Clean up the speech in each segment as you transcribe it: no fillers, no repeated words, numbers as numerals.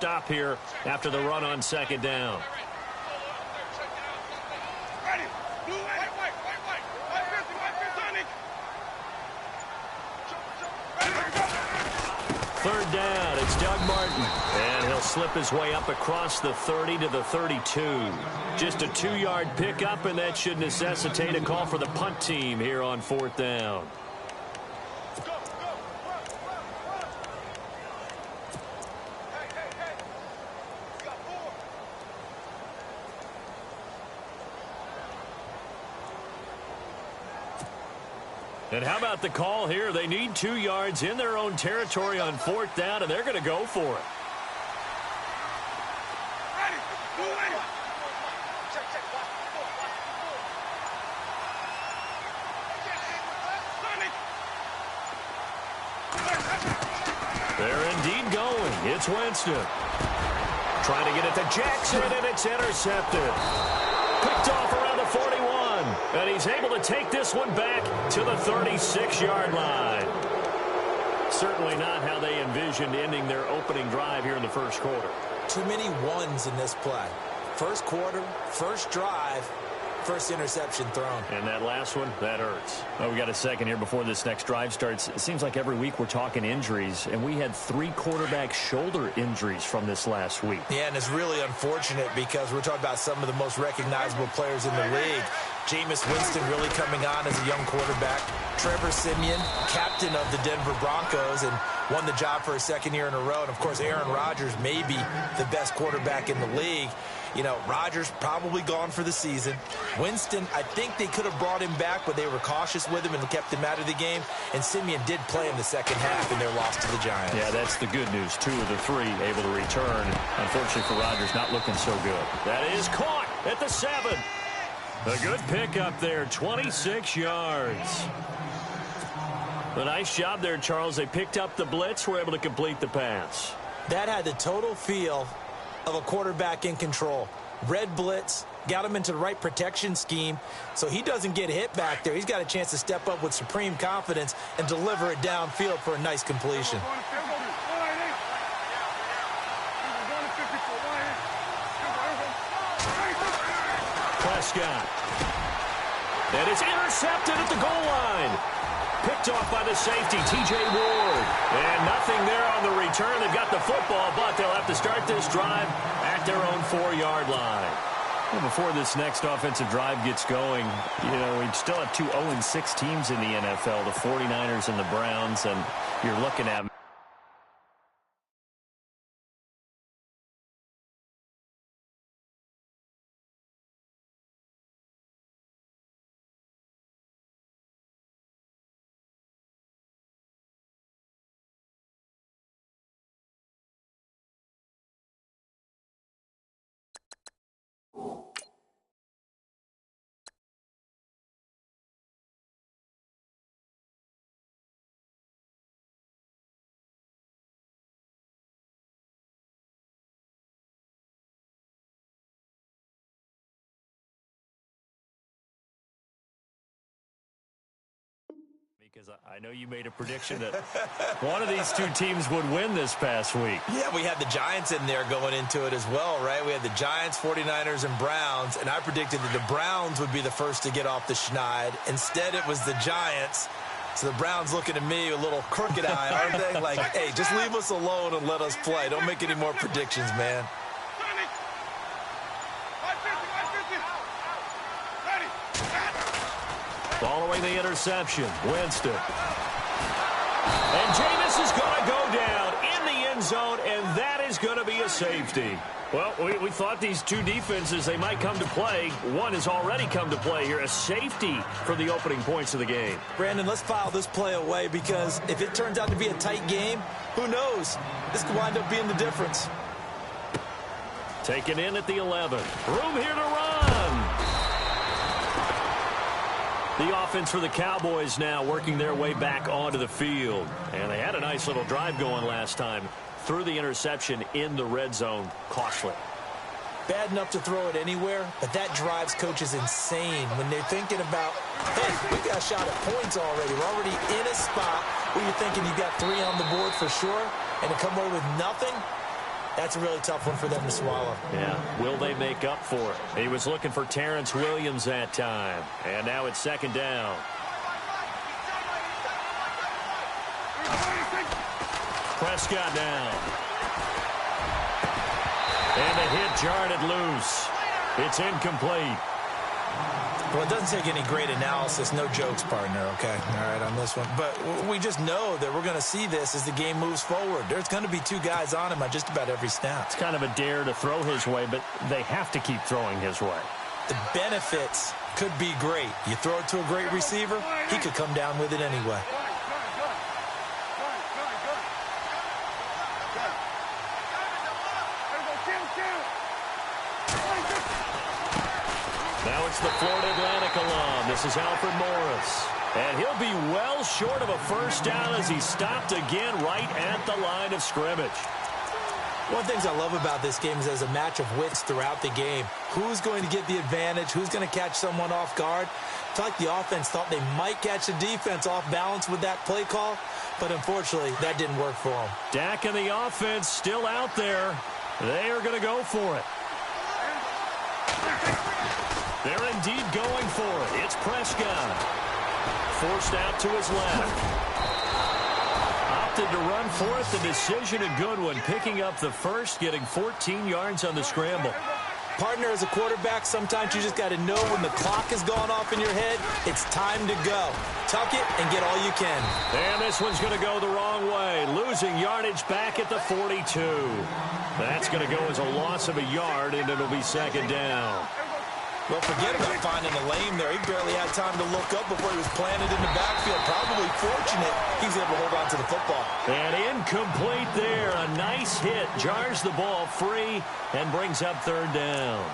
stop here after the run on second down. Third down, it's Doug Martin. And he'll slip his way up across the 30 to the 32. Just a 2-yard pickup, and that should necessitate a call for the punt team here on fourth down. And how about the call here? They need 2 yards in their own territory on fourth down, and they're going to go for it. They're indeed going. It's Winston. Trying to get it to Jackson, and it's intercepted. Picked off around the 41. And he's able to take this one back to the 36-yard line. Certainly not how they envisioned ending their opening drive here in the first quarter. Too many ones in this play. First quarter, first drive, first interception thrown. And that last one, that hurts. Well, we got a second here before this next drive starts. It seems like every week we're talking injuries, and we had 3 quarterback shoulder injuries from this last week. Yeah, and it's really unfortunate because we're talking about some of the most recognizable players in the league. Jameis Winston really coming on as a young quarterback. Trevor Siemian, captain of the Denver Broncos, and won the job for a second year in a row. And, of course, Aaron Rodgers may be the best quarterback in the league. You know, Rodgers probably gone for the season. Winston, I think they could have brought him back, but they were cautious with him and kept him out of the game. And Siemian did play in the second half in their loss to the Giants. Yeah, that's the good news. 2 of the 3 able to return. Unfortunately for Rodgers, not looking so good. That is caught at the 7. A good pickup there, 26 yards. A nice job there, Charles. They picked up the blitz, were able to complete the pass. That had the total feel of a quarterback in control. Red blitz, got him into the right protection scheme, so he doesn't get hit back there. He's got a chance to step up with supreme confidence and deliver it downfield for a nice completion. Prescott. And it's intercepted at the goal line. Picked off by the safety, T.J. Ward. And nothing there on the return. They've got the football, but they'll have to start this drive at their own 4-yard line. Well, before this next offensive drive gets going, you know, we still have 2 0-6 teams in the NFL, the 49ers and the Browns, and you're looking at because I know you made a prediction that one of these 2 teams would win this past week. Yeah, we had the Giants in there going into it as well, right? We had the Giants, 49ers, and Browns, and I predicted that the Browns would be the first to get off the schneid. Instead, it was the Giants. So the Browns looking at me a little crooked eye, aren't they? Like, hey, just leave us alone and let us play. Don't make any more predictions, man. Following the interception, Winston. And Jameis is going to go down in the end zone, and that is going to be a safety. Well, we thought these 2 defenses, they might come to play. One has already come to play here, a safety for the opening points of the game. Brandon, let's file this play away because if it turns out to be a tight game, who knows? This could wind up being the difference. Taken in at the 11. Room here to run. The offense for the Cowboys now working their way back onto the field. And they had a nice little drive going last time. Threw the interception in the red zone. Costly. Bad enough to throw it anywhere, but that drives coaches insane when they're thinking about, hey, we got a shot at points already. We're already in a spot where you're thinking you got 3 on the board for sure, and to come away with nothing, That's a really tough one for them to swallow. Yeah, will they make up for it? He was looking for Terrence Williams that time. And now it's second down. Prescott now. And the hit jarred it loose. It's incomplete. Well, it doesn't take any great analysis. No jokes, partner, okay? All right, on this one. But we just know that we're going to see this as the game moves forward. There's going to be two guys on him on just about every snap. It's kind of a dare to throw his way, but they have to keep throwing his way. The benefits could be great. You throw it to a great receiver, he could come down with it anyway. Now it's the Florida Atlantic alum. This is Alfred Morris. And he'll be well short of a first down as he's stopped again right at the line of scrimmage. One of the things I love about this game is there's a match of wits throughout the game. Who's going to get the advantage? Who's going to catch someone off guard? I feel like the offense thought they might catch the defense off balance with that play call, but unfortunately, that didn't work for them. Dak and the offense still out there. They are going to go for it. They're indeed going for it. It's Prescott. Forced out to his left. Opted to run for it. The decision a good one. Picking up the first, getting 14 yards on the scramble. Partner, as a quarterback, sometimes you just got to know when the clock has gone off in your head, it's time to go. Tuck it and get all you can. And this one's going to go the wrong way. Losing yardage back at the 42. That's going to go as a loss of a yard, and it'll be second down. Well, forget about finding a lane there. He barely had time to look up before he was planted in the backfield. Probably fortunate he's able to hold on to the football. And incomplete there. A nice hit. Jars the ball free and brings up third down.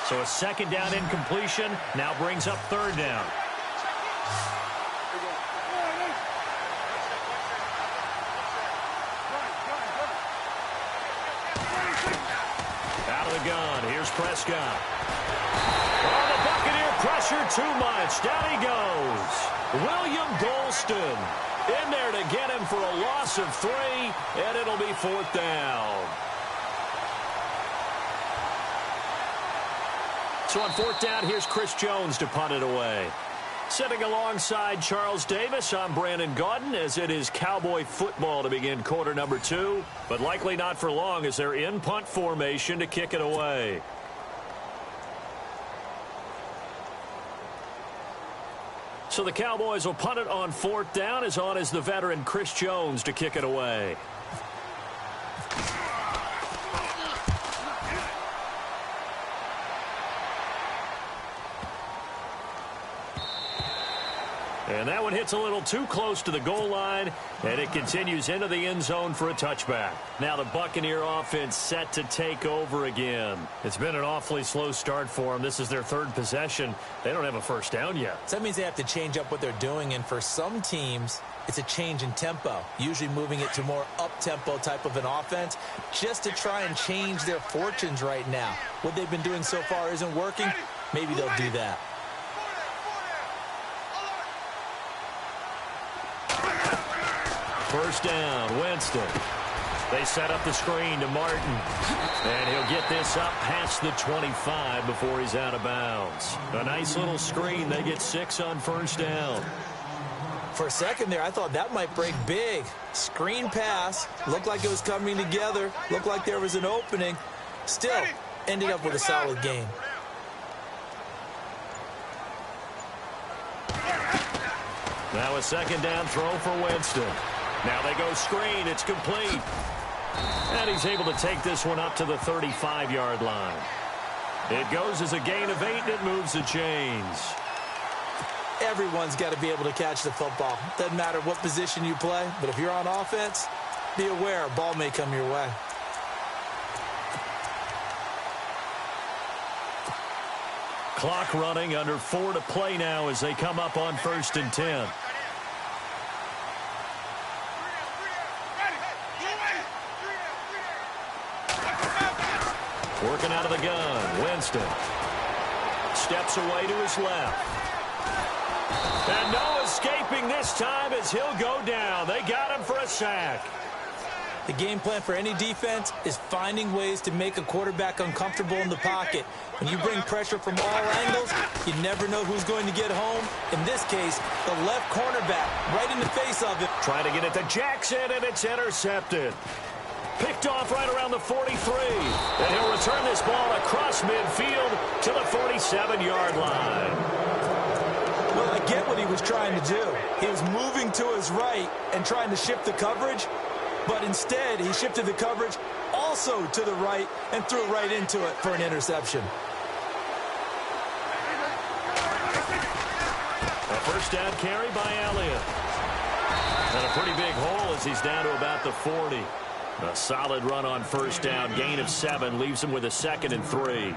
So a second down incompletion now brings up third down. Out of the gun. Here's Prescott. Oh, the Buccaneer pressure too much. Down he goes. William Golston in there to get him for a loss of 3, and it'll be fourth down. So on fourth down, here's Chris Jones to punt it away. Sitting alongside Charles Davis, I'm Brandon Gaudin, as it is Cowboy football to begin quarter number 2, but likely not for long as they're in punt formation to kick it away. So the Cowboys will punt it on fourth down, as on is the veteran Chris Jones to kick it away. And that one hits a little too close to the goal line, and it continues into the end zone for a touchback. Now the Buccaneer offense set to take over again. It's been an awfully slow start for them. This is their third possession. They don't have a first down yet. So that means they have to change up what they're doing, and for some teams, it's a change in tempo, usually moving it to more up-tempo type of an offense, just to try and change their fortunes right now. What they've been doing so far isn't working. Maybe they'll do that. First down, Winston. They set up the screen to Martin. And he'll get this up past the 25 before he's out of bounds. A nice little screen. They get 6 on first down. For a second there, I thought that might break big. Screen pass. Looked like it was coming together. Looked like there was an opening. Still, ended up with a solid game. Now a second down throw for Winston. Now they go screen. It's complete. And he's able to take this one up to the 35-yard line. It goes as a gain of 8, and it moves the chains. Everyone's got to be able to catch the football. Doesn't matter what position you play, but if you're on offense, be aware a ball may come your way. Clock running, under 4 to play now as they come up on 1st and 10. Working out of the gun, Winston. Steps away to his left. And no escaping this time as he'll go down. They got him for a sack. The game plan for any defense is finding ways to make a quarterback uncomfortable in the pocket. When you bring pressure from all angles, you never know who's going to get home. In this case, the left cornerback right in the face of it. Trying to get it to Jackson, and it's intercepted. Picked off right around the 43. And he'll return this ball across midfield to the 47-yard line. Well, I get what he was trying to do. He was moving to his right and trying to shift the coverage. But instead, he shifted the coverage also to the right and threw right into it for an interception. A first down carry by Elliott. And a pretty big hole as he's down to about the 40. A solid run on first down. Gain of 7 leaves him with a 2nd and 3.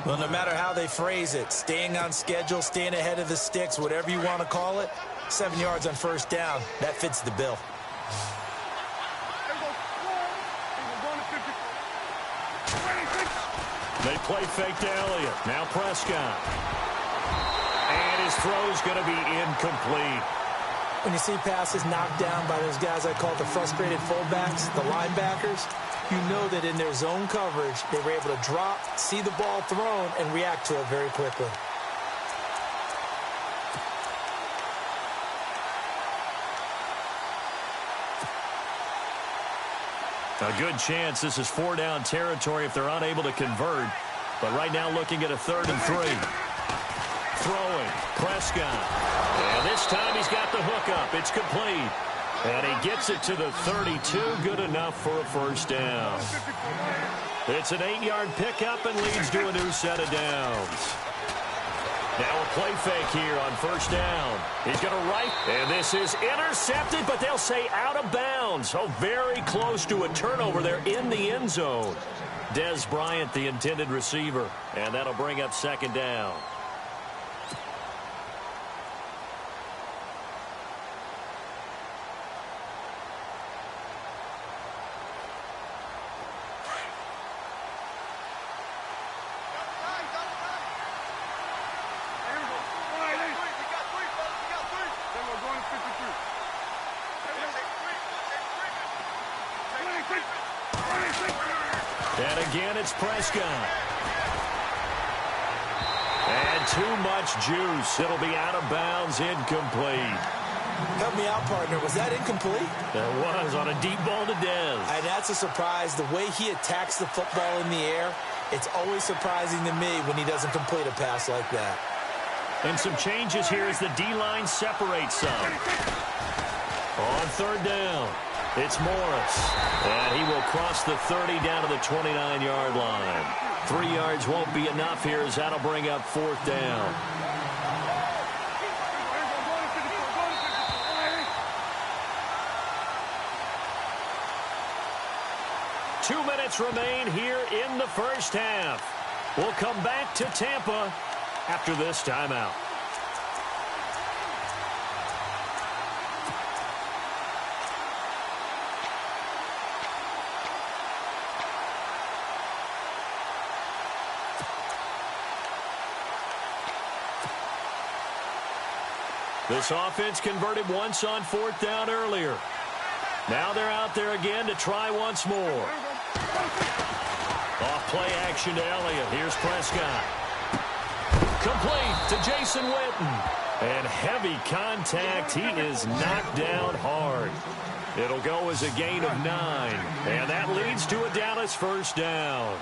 Well, no matter how they phrase it, staying on schedule, staying ahead of the sticks, whatever you want to call it, 7 yards on first down, that fits the bill. They play fake to Elliott. Now Prescott. And his throw's going to be incomplete. When you see passes knocked down by those guys I call the frustrated fullbacks, the linebackers, you know that in their zone coverage, they were able to drop, see the ball thrown, and react to it very quickly. A good chance this is 4-down territory if they're unable to convert. But right now looking at a 3rd and 3. Throwing. Prescott. And this time he's got the hook up. It's complete. And he gets it to the 32. Good enough for a first down. It's an 8-yard pickup and leads to a new set of downs. Now a play fake here on first down. He's going to right. And this is intercepted, but they'll say out of bounds. Oh, very close to a turnover there in the end zone. Dez Bryant, the intended receiver. And that'll bring up 2nd down. And again, it's Prescott. And too much juice. It'll be out of bounds, incomplete. Help me out, partner. Was that incomplete? That was on a deep ball to Dez. And that's a surprise. The way he attacks the football in the air, it's always surprising to me when he doesn't complete a pass like that. And some changes here as the D-line separates some. On 3rd down. It's Morris, and he will cross the 30 down to the 29-yard line. 3 yards won't be enough here as that'll bring up 4th down. Two minutes remain here in the first half. We'll come back to Tampa after this timeout. This offense converted once on 4th down earlier. Now they're out there again to try once more. Off play action to Elliott. Here's Prescott. Complete to Jason Witten. And heavy contact. He is knocked down hard. It'll go as a gain of 9. And that leads to a Dallas first down.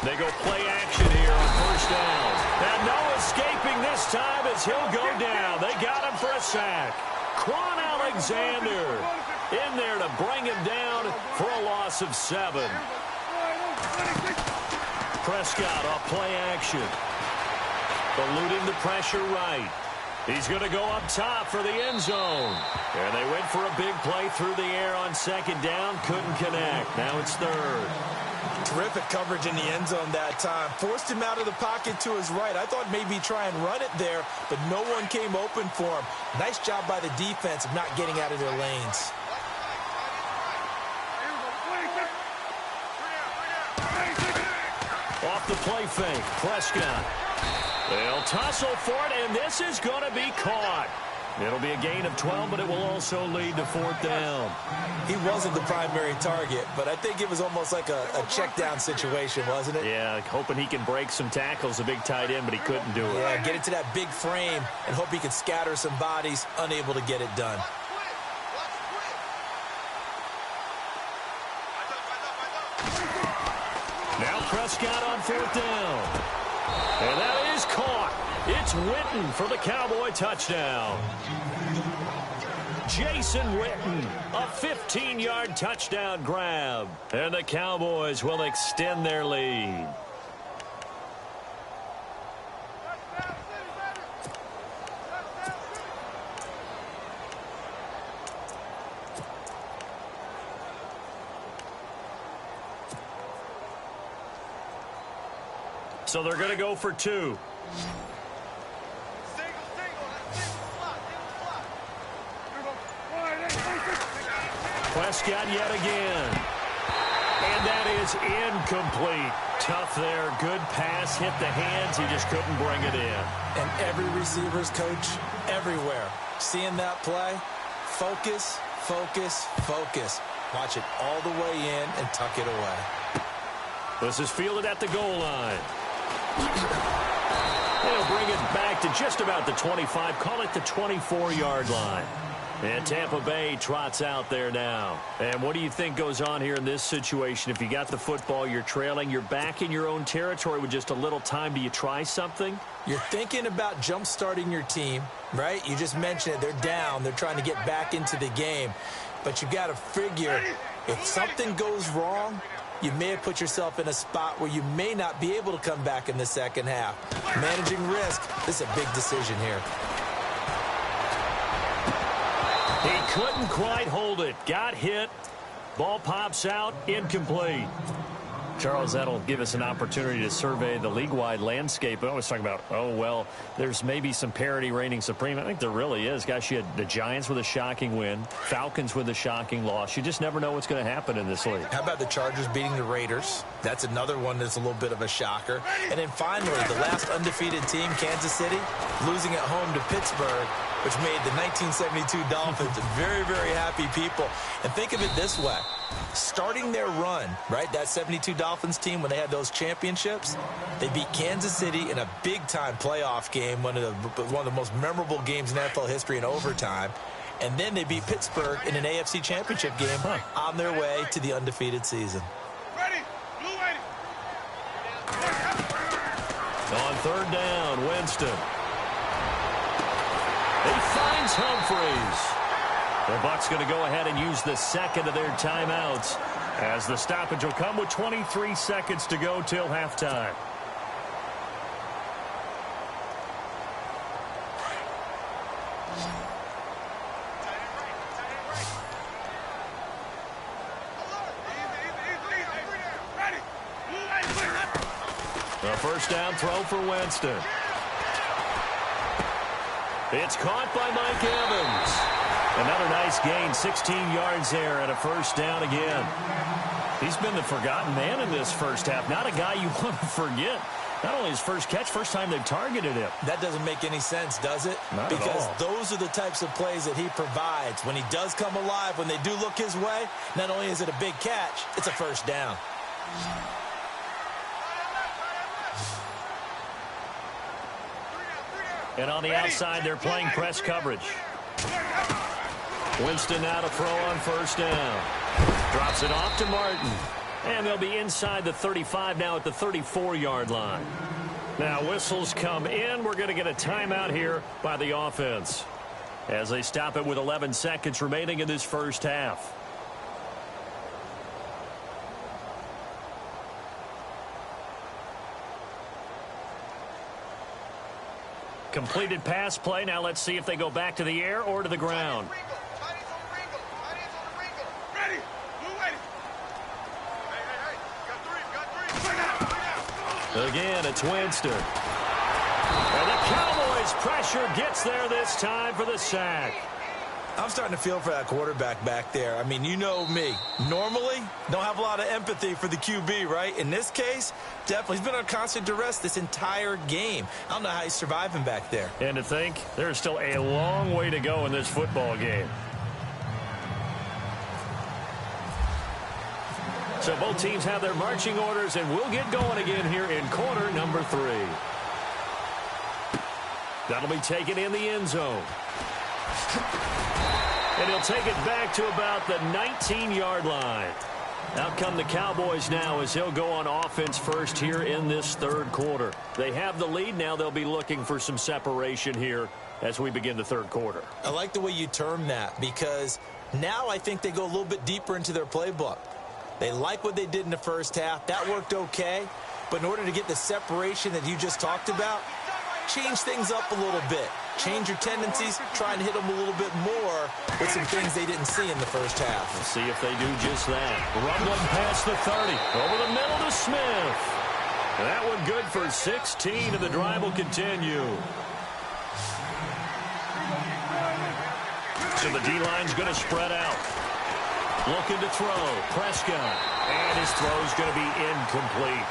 They go play action here on first down. And no escaping this time as he'll go down. They got him for a sack. Quan Alexander in there to bring him down for a loss of 7. Prescott off play action. Eluding the pressure right. He's going to go up top for the end zone. And they went for a big play through the air on 2nd down. Couldn't connect. Now it's 3rd. Terrific coverage in the end zone that time. Forced him out of the pocket to his right. I thought maybe try and run it there, but no one came open for him. Nice job by the defense of not getting out of their lanes. Off off the play fake. Prescott. They'll tussle for it, and this is going to be caught. It'll be a gain of 12, but it will also lead to 4th down. He wasn't the primary target, but I think it was almost like a check down situation, wasn't it? Yeah, hoping he can break some tackles, a big tight end, but he couldn't do it. Yeah, get into that big frame and hope he could scatter some bodies, unable to get it done. Now Prescott on 4th down. And that is caught. It's Witten for the Cowboy touchdown. Jason Witten, a 15-yard touchdown grab. And the Cowboys will extend their lead. So they're going to go for 2. Prescott yet again. And that is incomplete. Tough there. Good pass. Hit the hands. He just couldn't bring it in. And every receiver's coach everywhere. Seeing that play, focus, focus, focus. Watch it all the way in and tuck it away. This is fielded at the goal line. They'll bring it back to just about the 25. Call it the 24-yard line. And Tampa Bay trots out there now. And what do you think goes on here in this situation? If you got the football, you're trailing, you're back in your own territory with just a little time. Do you try something? You're thinking about jump-starting your team, right? You just mentioned it. They're down. They're trying to get back into the game. But you got to figure if something goes wrong, you may have put yourself in a spot where you may not be able to come back in the second half. Managing risk, this is a big decision here. He couldn't quite hold it. Got hit. Ball pops out. Incomplete. Charles, that'll give us an opportunity to survey the league-wide landscape. I always talk about, oh, well, there's maybe some parity reigning supreme. I think there really is. Gosh, you had the Giants with a shocking win, Falcons with a shocking loss. You just never know what's going to happen in this league. How about the Chargers beating the Raiders? That's another one that's a little bit of a shocker. And then finally, the last undefeated team, Kansas City, losing at home to Pittsburgh, which made the 1972 Dolphins very, very happy people. And think of it this way. Starting their run, right, that 72 Dolphins team, when they had those championships, they beat Kansas City in a big-time playoff game, one of the most memorable games in NFL history in overtime. And then they beat Pittsburgh in an AFC championship game on their way to the undefeated season. On 3rd down, Winston. He finds Humphreys. The Bucs going to go ahead and use the second of their timeouts as the stoppage will come with 23 seconds to go till halftime. The first down throw for Winston. It's caught by Mike Evans. Another nice gain, 16 yards there and a first down again. He's been the forgotten man in this first half. Not a guy you want to forget. Not only his first catch, first time they've targeted him. That doesn't make any sense, does it? Not because at all. Those are the types of plays that he provides. When he does come alive, when they do look his way, not only is it a big catch, it's a first down. And on the outside, they're playing press coverage. Winston now to throw on first down. Drops it off to Martin. And they'll be inside the 35 now at the 34-yard line. Now whistles come in. We're going to get a timeout here by the offense as they stop it with 11 seconds remaining in this first half. Completed pass play. Now let's see if they go back to the air or to the ground. Again, it's Winston. And the Cowboys' pressure gets there this time for the sack. I'm starting to feel for that quarterback back there. I mean, you know me. Normally, don't have a lot of empathy for the QB, right? In this case, definitely. He's been on constant duress this entire game. I don't know how he's surviving back there. And to think, there's still a long way to go in this football game. So both teams have their marching orders, and we'll get going again here in quarter number 3. That'll be taken in the end zone. And he'll take it back to about the 19-yard line. Out come the Cowboys now as he'll go on offense first here in this third quarter. They have the lead. Now they'll be looking for some separation here as we begin the third quarter. I like the way you term that because now I think they go a little bit deeper into their playbook. They like what they did in the first half. That worked okay. But in order to get the separation that you just talked about, change things up a little bit. Change your tendencies, try and hit them a little bit more with some things they didn't see in the first half. We'll see if they do just that. Rumbling past the 30. Over the middle to Smith. And that one good for 16, and the drive will continue. So the D-line's going to spread out. Looking to throw. Prescott. And his throw's going to be incomplete.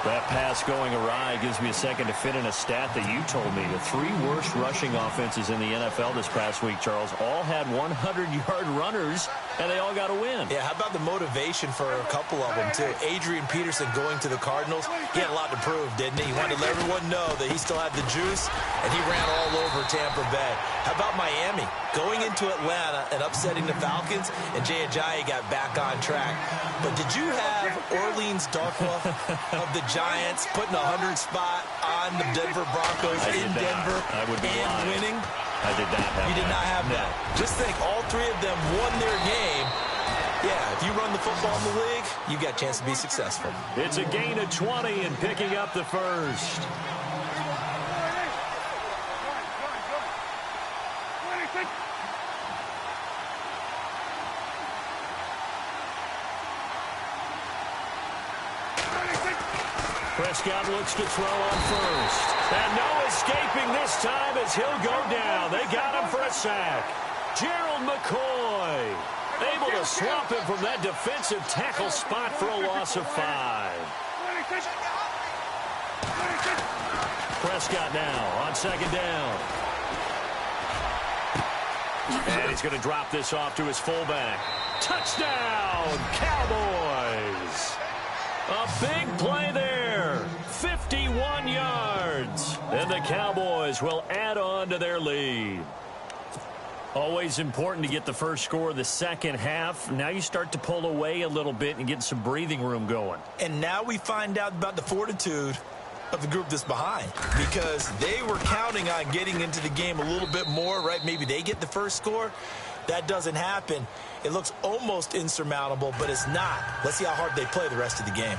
That pass going awry gives me a second to fit in a stat that you told me. The 3 worst rushing offenses in the NFL this past week, Charles, all had 100-yard runners, and they all got a win. Yeah, how about the motivation for a couple of them, too? Adrian Peterson going to the Cardinals, he had a lot to prove, didn't he? He wanted to let everyone know that he still had the juice, and he ran all over Tampa Bay. How about Miami? Going into Atlanta and upsetting the Falcons, and Jay Ajayi got back on track. But did you have Orleans Darkwa of the Giants putting a 100 spot on the Denver Broncos in Denver and winning? I did not have that. You did not have that. Just think, all 3 of them won their game. Yeah, if you run the football in the league, you got a chance to be successful. It's a gain of 20 and picking up the first. Prescott looks to throw on first. And no escaping this time as he'll go down. They got him for a sack. Gerald McCoy able to swamp him from that defensive tackle spot for a loss of 5. Prescott now on second down. And he's going to drop this off to his fullback. Touchdown, Cowboys! A big play there. 51 yards. And the Cowboys will add on to their lead. Always important to get the first score of the second half. Now you start to pull away a little bit and get some breathing room going. And now we find out about the fortitude of the group that's behind, because they were counting on getting into the game a little bit more, right? Maybe they get the first score. That doesn't happen. It looks almost insurmountable, but it's not. Let's see how hard they play the rest of the game.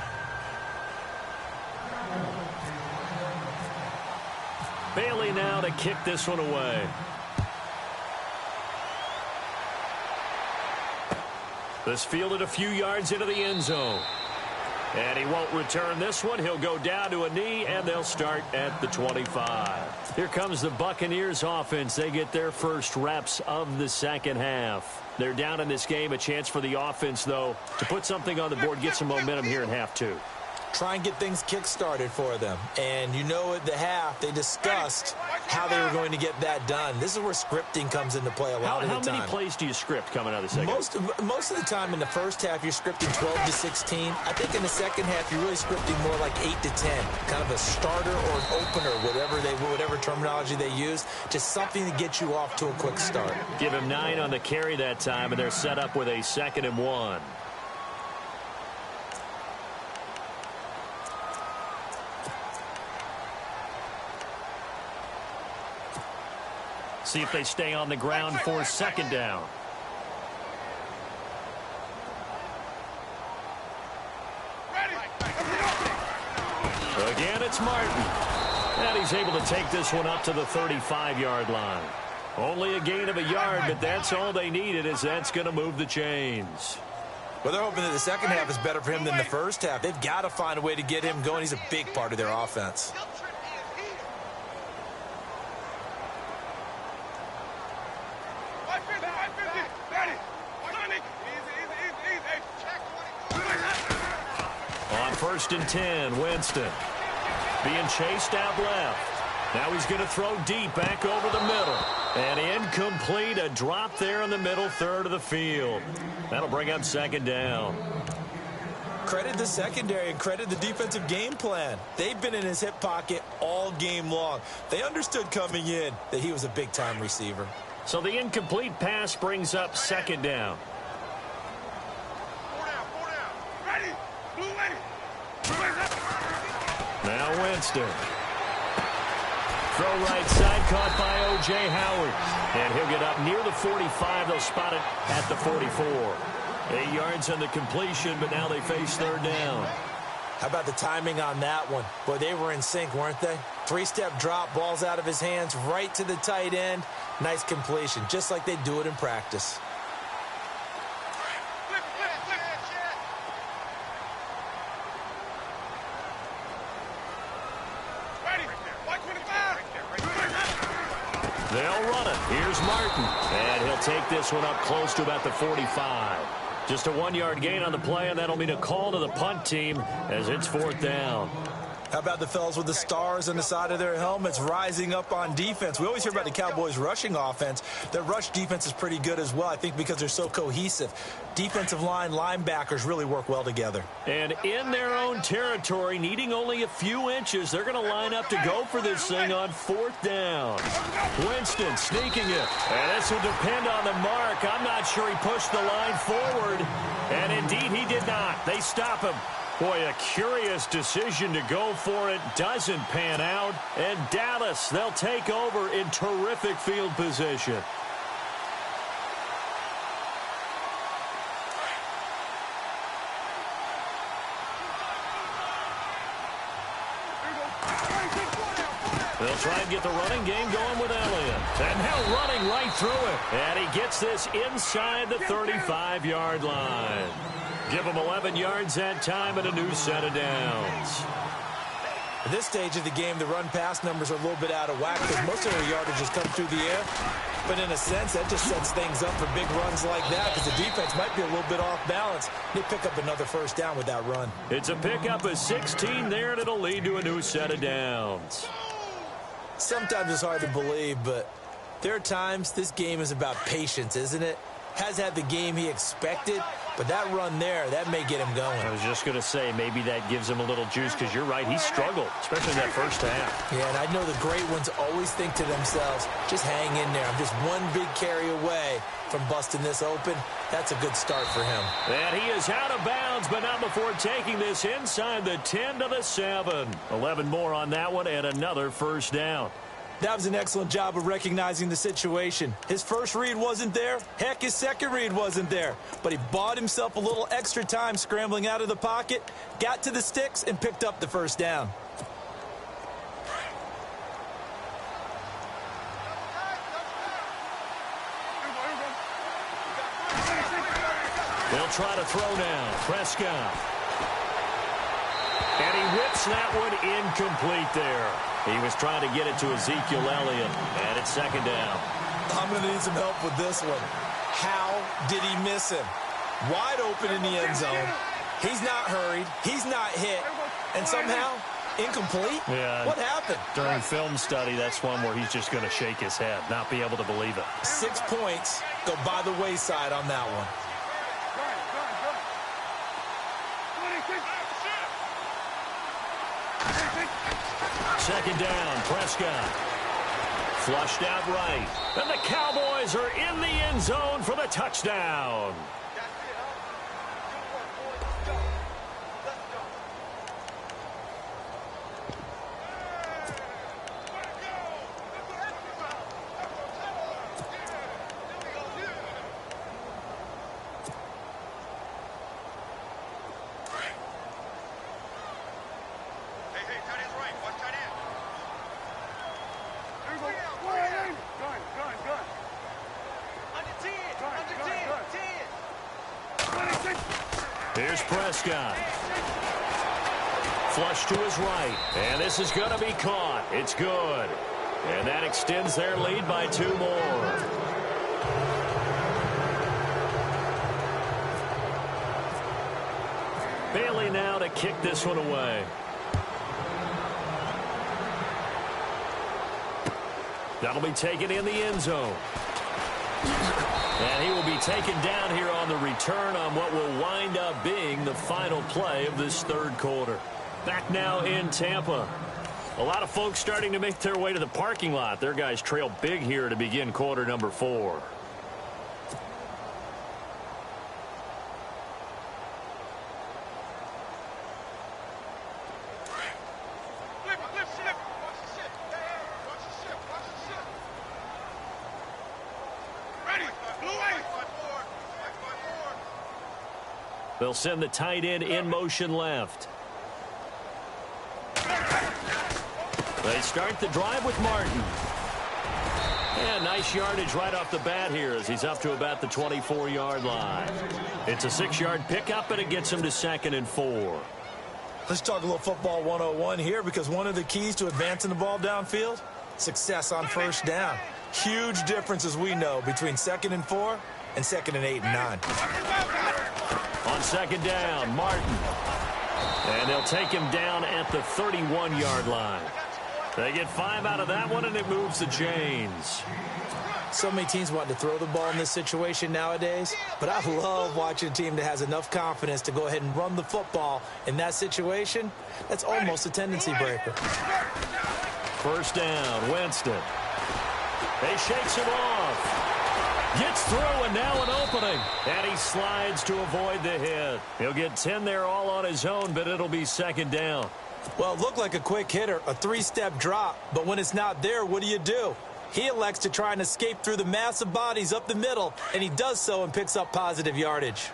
Bailey now to kick this one away. This fielded a few yards into the end zone. And he won't return this one. He'll go down to a knee, and they'll start at the 25. Here comes the Buccaneers offense. They get their first reps of the second half. They're down in this game. A chance for the offense, though, to put something on the board, get some momentum here in half 2. Try and get things kick-started for them. And you know at the half, they discussed how they were going to get that done. This is where scripting comes into play a lot of the time. How many plays do you script coming out of the second? Most of the time in the first half, you're scripting 12 to 16. I think in the second half, you're really scripting more like 8 to 10. Kind of a starter or an opener, whatever terminology they use. Just something to get you off to a quick start. Give him 9 on the carry that time, and they're set up with a 2nd and 1. See if they stay on the ground for 2nd down. Again, it's Martin. And he's able to take this one up to the 35-yard line. Only a gain of a yard, but that's all they needed, as that's going to move the chains. Well, they're hoping that the second half is better for him than the first half. They've got to find a way to get him going. He's a big part of their offense. 1st and 10, Winston. Being chased out left. Now he's going to throw deep back over the middle. And incomplete, a drop there in the middle third of the field. That'll bring up 2nd down. Credit the secondary and credit the defensive game plan. They've been in his hip pocket all game long. They understood coming in that he was a big-time receiver. So the incomplete pass brings up 2nd down. Now Winston. Throw right side, caught by O.J. Howard. And he'll get up near the 45. They'll spot it at the 44. 8 yards on the completion, but now they face 3rd down. How about the timing on that one? Boy, they were in sync, weren't they? 3-step drop, ball's out of his hands, right to the tight end. Nice completion, just like they do it in practice. They'll run it. Here's Martin. And he'll take this one up close to about the 45. Just a 1-yard gain on the play, and that'll mean a call to the punt team as it's 4th down. How about the fellas with the stars on the side of their helmets rising up on defense? We always hear about the Cowboys' rushing offense. Their rush defense is pretty good as well, I think, because they're so cohesive. Defensive line, linebackers really work well together. And in their own territory, needing only a few inches, they're going to line up to go for this thing on 4th down. Winston sneaking it. And this will depend on the mark. I'm not sure he pushed the line forward. And indeed, he did not. They stop him. Boy, a curious decision to go for it. Doesn't pan out. And Dallas, they'll take over in terrific field position. They'll try and get the running game going with Elliott. And now running right through it. And he gets this inside the 35-yard line. Give him 11 yards that time and a new set of downs. At this stage of the game, the run-pass numbers are a little bit out of whack because most of their yardage has come through the air. But in a sense, that just sets things up for big runs like that because the defense might be a little bit off balance. They pick up another 1st down with that run. It's a pickup of 16 there, and it'll lead to a new set of downs. Sometimes it's hard to believe, but there are times this game is about patience, isn't it? Has had the game he expected, but that run there, that may get him going. I was just going to say, maybe that gives him a little juice, because you're right, he struggled, especially in that first half. Yeah, and I know the great ones always think to themselves, just hang in there. I'm just one big carry away from busting this open. That's a good start for him. And he is out of bounds, but not before taking this inside the 10 to the 7. 11 more on that one, and another 1st down. That was an excellent job of recognizing the situation. His first read wasn't there. Heck, his second read wasn't there. But he bought himself a little extra time scrambling out of the pocket, got to the sticks, and picked up the 1st down. They'll try to throw now. Prescott. And he whips that one incomplete there. He was trying to get it to Ezekiel Elliott, and it's 2nd down. I'm going to need some help with this one. How did he miss him? Wide open in the end zone. He's not hurried. He's not hit. And somehow, incomplete? Yeah. What happened? During film study, that's one where he's just going to shake his head, not be able to believe it. 6 points go by the wayside on that one. Second down, Prescott. Flushed out right. And the Cowboys are in the end zone for the touchdown. Here's Prescott. Flush to his right. And this is going to be caught. It's good. And that extends their lead by 2 more. Bailey now to kick this one away. That'll be taken in the end zone. And he will be taken down here on the return on what will wind up being the final play of this third quarter. Back now in Tampa. A lot of folks starting to make their way to the parking lot. Their guys trail big here to begin quarter number 4. They'll send the tight end in motion left. They start the drive with Martin. And nice yardage right off the bat here as he's up to about the 24-yard line. It's a 6-yard pickup, and it gets him to 2nd and 4. Let's talk a little football 101 here, because one of the keys to advancing the ball downfield, success on first down. Huge difference, as we know, between 2nd and 4 and 2nd and 8 and 9. On 2nd down, Martin. And they'll take him down at the 31-yard line. They get 5 out of that one, and it moves the chains. So many teams want to throw the ball in this situation nowadays, but I love watching a team that has enough confidence to go ahead and run the football in that situation. That's almost a tendency breaker. First down, Winston. He shakes him off. Gets through, and now an opening. And he slides to avoid the hit. He'll get 10 there all on his own, but it'll be 2nd down. Well, it looked like a quick hitter, a 3-step drop. But when it's not there, what do? He elects to try and escape through the mass of bodies up the middle, and he does so and picks up positive yardage.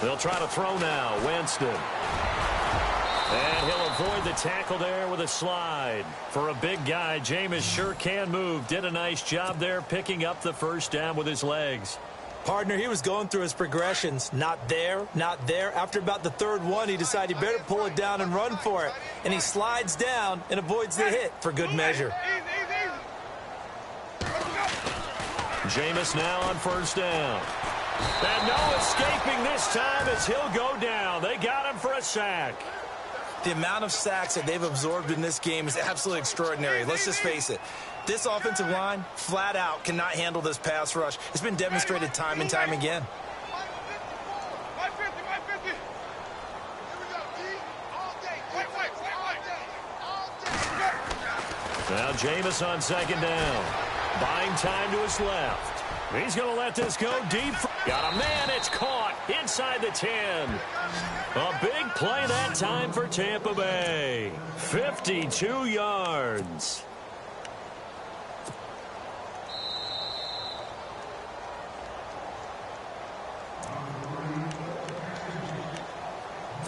They'll try to throw now. Winston. And he'll avoid the tackle there with a slide. For a big guy, Jameis sure can move. Did a nice job there picking up the first down with his legs. Partner, he was going through his progressions. Not there, not there. After about the 3rd one, he decided he better pull it down and run for it. And he slides down and avoids the hit for good measure. Jameis now on first down. And no escaping this time as he'll go down. They got him for a sack. The amount of sacks that they've absorbed in this game is absolutely extraordinary. Let's just face it. This offensive line, flat out, cannot handle this pass rush. It's been demonstrated time and time again. Now Jameis on 2nd down. Buying time to his left. He's going to let this go deep. Got a man. It's caught inside the 10. A big play that time for Tampa Bay. 52 yards.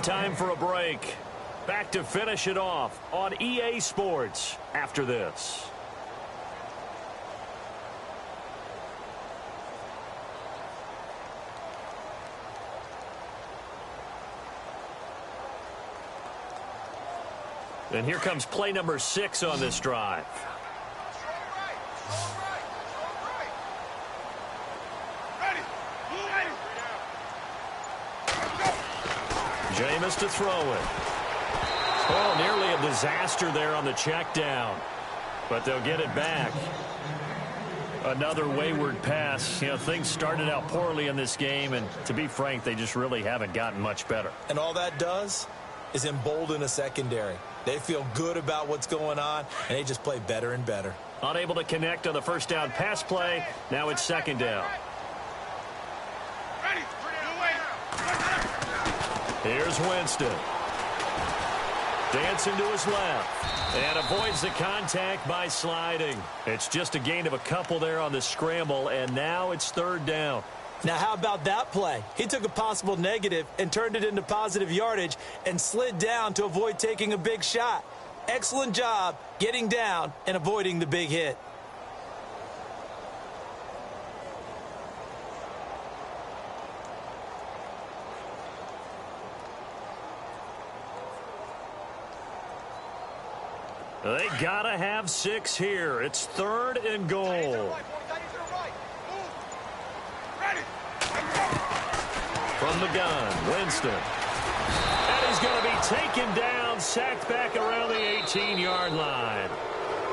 Time for a break. Back to finish it off on EA Sports after this. And here comes play number 6 on this drive. Jameis to throw it. Oh, nearly a disaster there on the check down. But they'll get it back. Another wayward pass. You know, things started out poorly in this game, and to be frank, they just really haven't gotten much better. And all that does is embolden a secondary. They feel good about what's going on, and they just play better and better. Unable to connect on the first down pass play. Now it's 2nd down. Here's Winston. Dancing to his left. And avoids the contact by sliding. It's just a gain of a couple there on the scramble, and now it's 3rd down. Now, how about that play? He took a possible negative and turned it into positive yardage and slid down to avoid taking a big shot. Excellent job getting down and avoiding the big hit. They gotta have 6 here. It's 3rd and goal. From the gun, Winston. And he's going to be taken down, sacked back around the 18-yard line.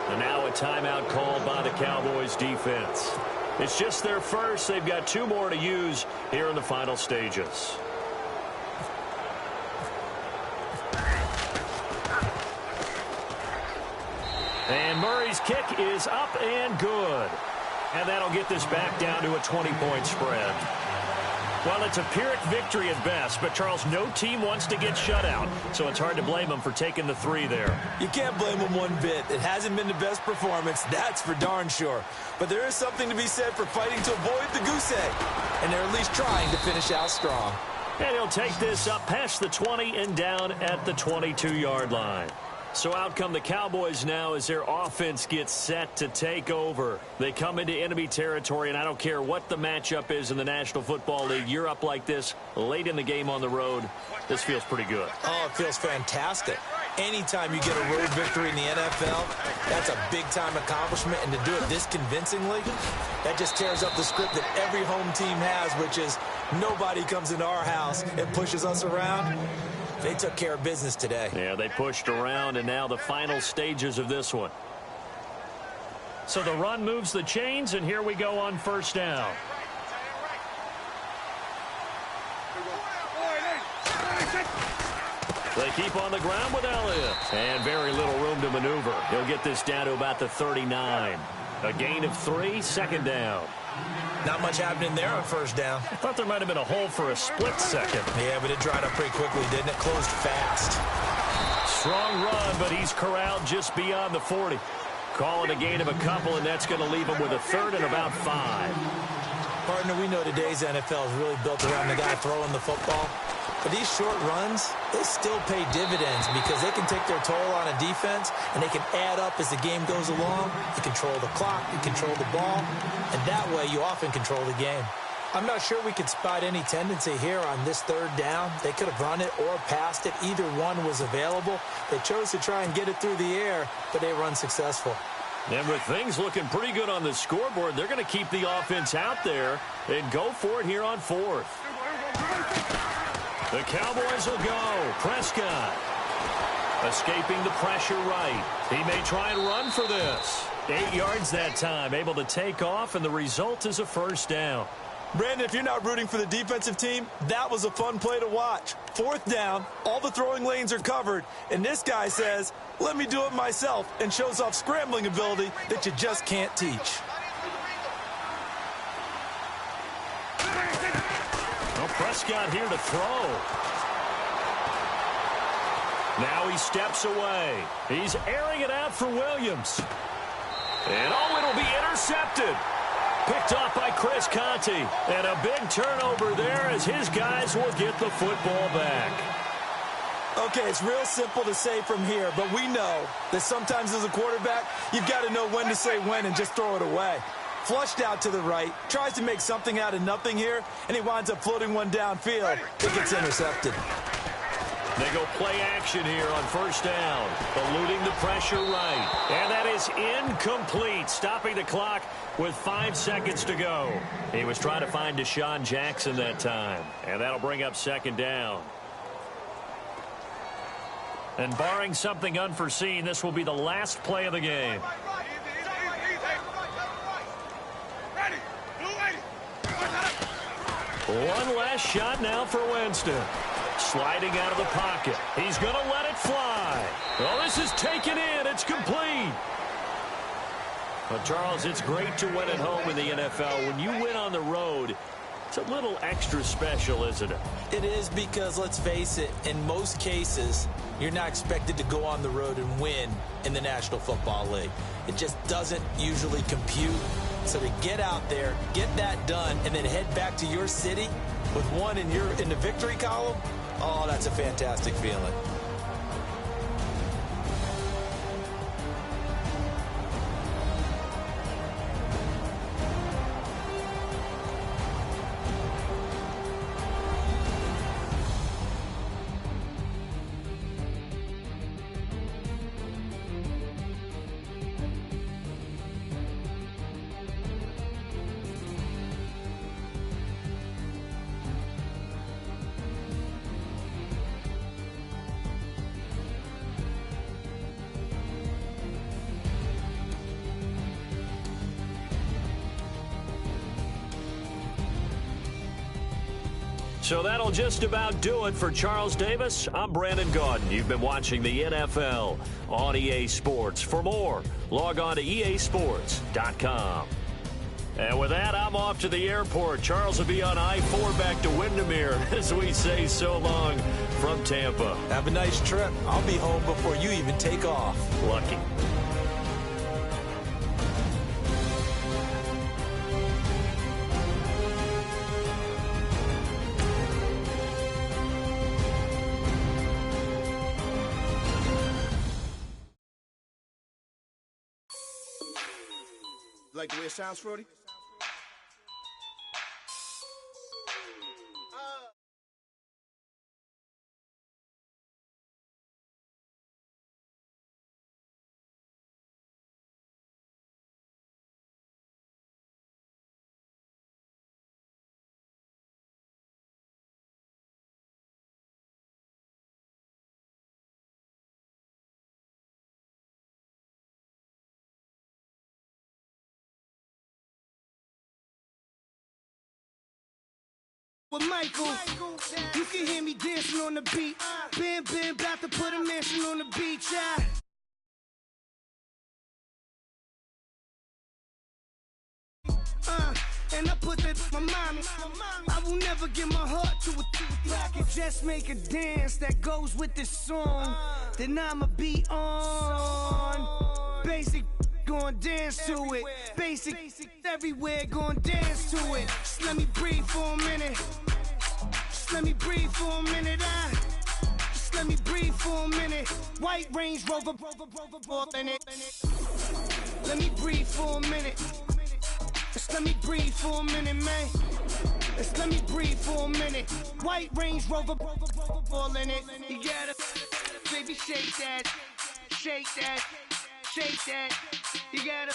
And now a timeout called by the Cowboys defense. It's just their first. They've got 2 more to use here in the final stages. And Murray's kick is up and good. And that'll get this back down to a 20-point spread. Well, it's a Pyrrhic victory at best, but, Charles, no team wants to get shut out, so it's hard to blame them for taking the 3 there. You can't blame them one bit. It hasn't been the best performance, that's for darn sure. But there is something to be said for fighting to avoid the goose egg, and they're at least trying to finish out strong. And he'll take this up past the 20 and down at the 22-yard line. So out come the Cowboys now as their offense gets set to take over. They come into enemy territory, and I don't care what the matchup is in the National Football League. You're up like this late in the game on the road. This feels pretty good. Oh, it feels fantastic. Anytime you get a road victory in the NFL, that's a big-time accomplishment, and to do it this convincingly, that just tears up the script that every home team has, which is nobody comes into our house and pushes us around. They took care of business today. Yeah, they pushed around, and now the final stages of this one. So the run moves the chains, and here we go on 1st down. They keep on the ground with Elliott. And very little room to maneuver. He'll get this down to about the 39. A gain of 3, 2nd down. Not much happening there on 1st down. I thought there might have been a hole for a split second. Yeah, but it dried up pretty quickly, didn't it? Closed fast. Strong run, but he's corralled just beyond the 40. Call it a gain of a couple, and that's going to leave him with a 3rd and about 5. Partner, we know today's NFL is really built around the guy throwing the football. But these short runs, they still pay dividends because they can take their toll on a defense, and they can add up as the game goes along. You control the clock, you control the ball, and that way you often control the game. I'm not sure we could spot any tendency here on this 3rd down. They could have run it or passed it. Either one was available. They chose to try and get it through the air, but they were unsuccessful. And with things looking pretty good on the scoreboard, they're going to keep the offense out there and go for it here on 4th. The Cowboys will go. Prescott escaping the pressure right. He may try and run for this. 8 yards that time, able to take off, and the result is a 1st down. Brandon, if you're not rooting for the defensive team, that was a fun play to watch. 4th down, all the throwing lanes are covered, and this guy says, let me do it myself, and shows off scrambling ability that you just can't teach. Well, Prescott here to throw. Now he steps away. He's airing it out for Williams. And, it'll be intercepted. Picked off by Chris Conte. And a big turnover there as his guys will get the football back. Okay, it's real simple to say from here, but we know that sometimes as a quarterback, you've got to know when to say when and just throw it away. Flushed out to the right, tries to make something out of nothing here, and he winds up floating one downfield. It gets intercepted. They go play action here on 1st down, eluding the pressure right. And that is incomplete, stopping the clock with 5 seconds to go. He was trying to find Deshaun Jackson that time, and that'll bring up 2nd down. And barring something unforeseen, this will be the last play of the game. One last shot now for Winston. Sliding out of the pocket. He's going to let it fly. Well, this is taken in. It's complete. Well, Charles, it's great to win at home in the NFL. When you win on the road, it's a little extra special, isn't it? It is because, let's face it, in most cases, you're not expected to go on the road and win in the National Football League. It just doesn't usually compute. So to get out there, get that done, and then head back to your city with one in the victory column, oh, that's a fantastic feeling. So that'll just about do it for Charles Davis. I'm Brandon Gaudin. You've been watching the NFL on EA Sports. For more, log on to easports.com. And with that, I'm off to the airport. Charles will be on I-4 back to Windermere as we say so long from Tampa. Have a nice trip. I'll be home before you even take off. Lucky. Like the way it sounds, Frody? With Michael, you can hear me dancing on the beat. Bam, bam, about to put a mansion on the beach. And I put that my mommy. I will never give my heart to a I can just make a dance that goes with this song. Then I'ma be on. Basic, gonna dance to it. Basic, everywhere, gonna dance to it. Just let me breathe for a minute. Just let me breathe for a minute. Just let me breathe for a minute. White Range Rover, in it. Let me breathe for a minute. Just let me breathe for a minute, man. Just let me breathe for a minute. White Range Rover, all in it. You gotta, baby, shake that, shake that, shake that. You gotta,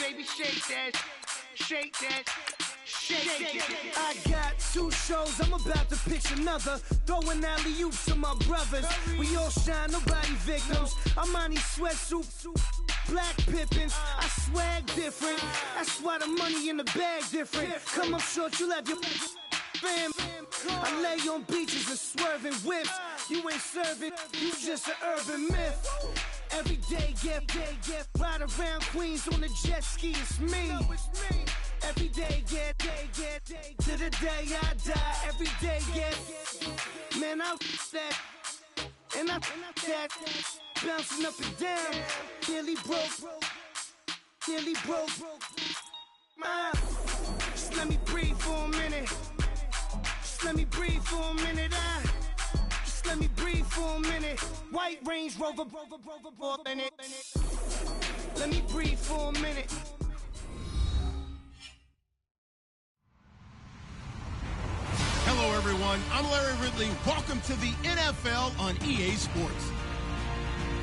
baby, shake that, shake that. Shake. I got 2 shows, I'm about to pitch another. Throwing alley-oops to my brothers. We all shine, nobody victims. I'm on these sweatsuits, black Pippins. I swag different. That's why the money in the bag different. Come up short, you have your fam. I lay on beaches and swerving whips. You ain't serving, you just an urban myth. Every day, get ride around Queens on a jet ski, it's me. Every day, get to the day I die. Every day, get man, I that and I that bouncing up and down. Nearly broke. Just let me breathe for a minute. Just let me breathe for a minute. Just let me breathe for a minute. White Range Rover, in it. Let me breathe for a minute. Hello, everyone. I'm Larry Ridley. Welcome to the NFL on EA Sports.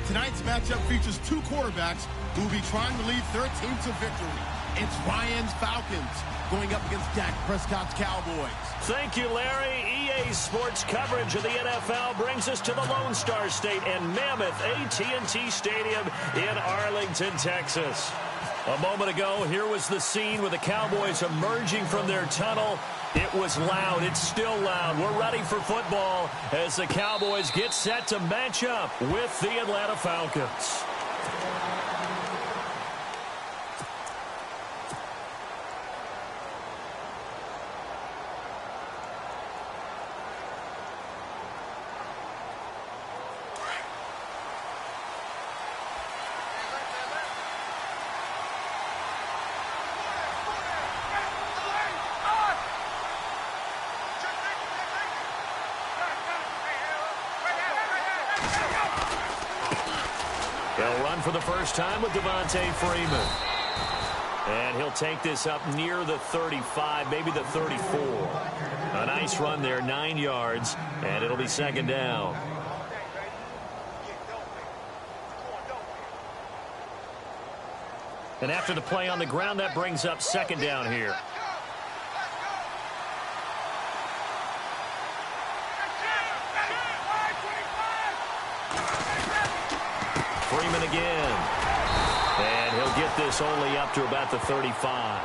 Tonight's matchup features 2 quarterbacks who will be trying to lead their team to victory. It's Ryan's Falcons going up against Dak Prescott's Cowboys. Thank you, Larry. EA Sports coverage of the NFL brings us to the Lone Star State and Mammoth AT&T Stadium in Arlington, Texas. A moment ago, here was the scene with the Cowboys emerging from their tunnel. It was loud. It's still loud. We're ready for football as the Cowboys get set to match up with the Atlanta Falcons. He'll run for the first time with Devontae Freeman. And he'll take this up near the 35, maybe the 34. A nice run there, 9 yards, and it'll be second down. And after the play on the ground, that brings up second down here. Freeman again. And he'll get this only up to about the 35.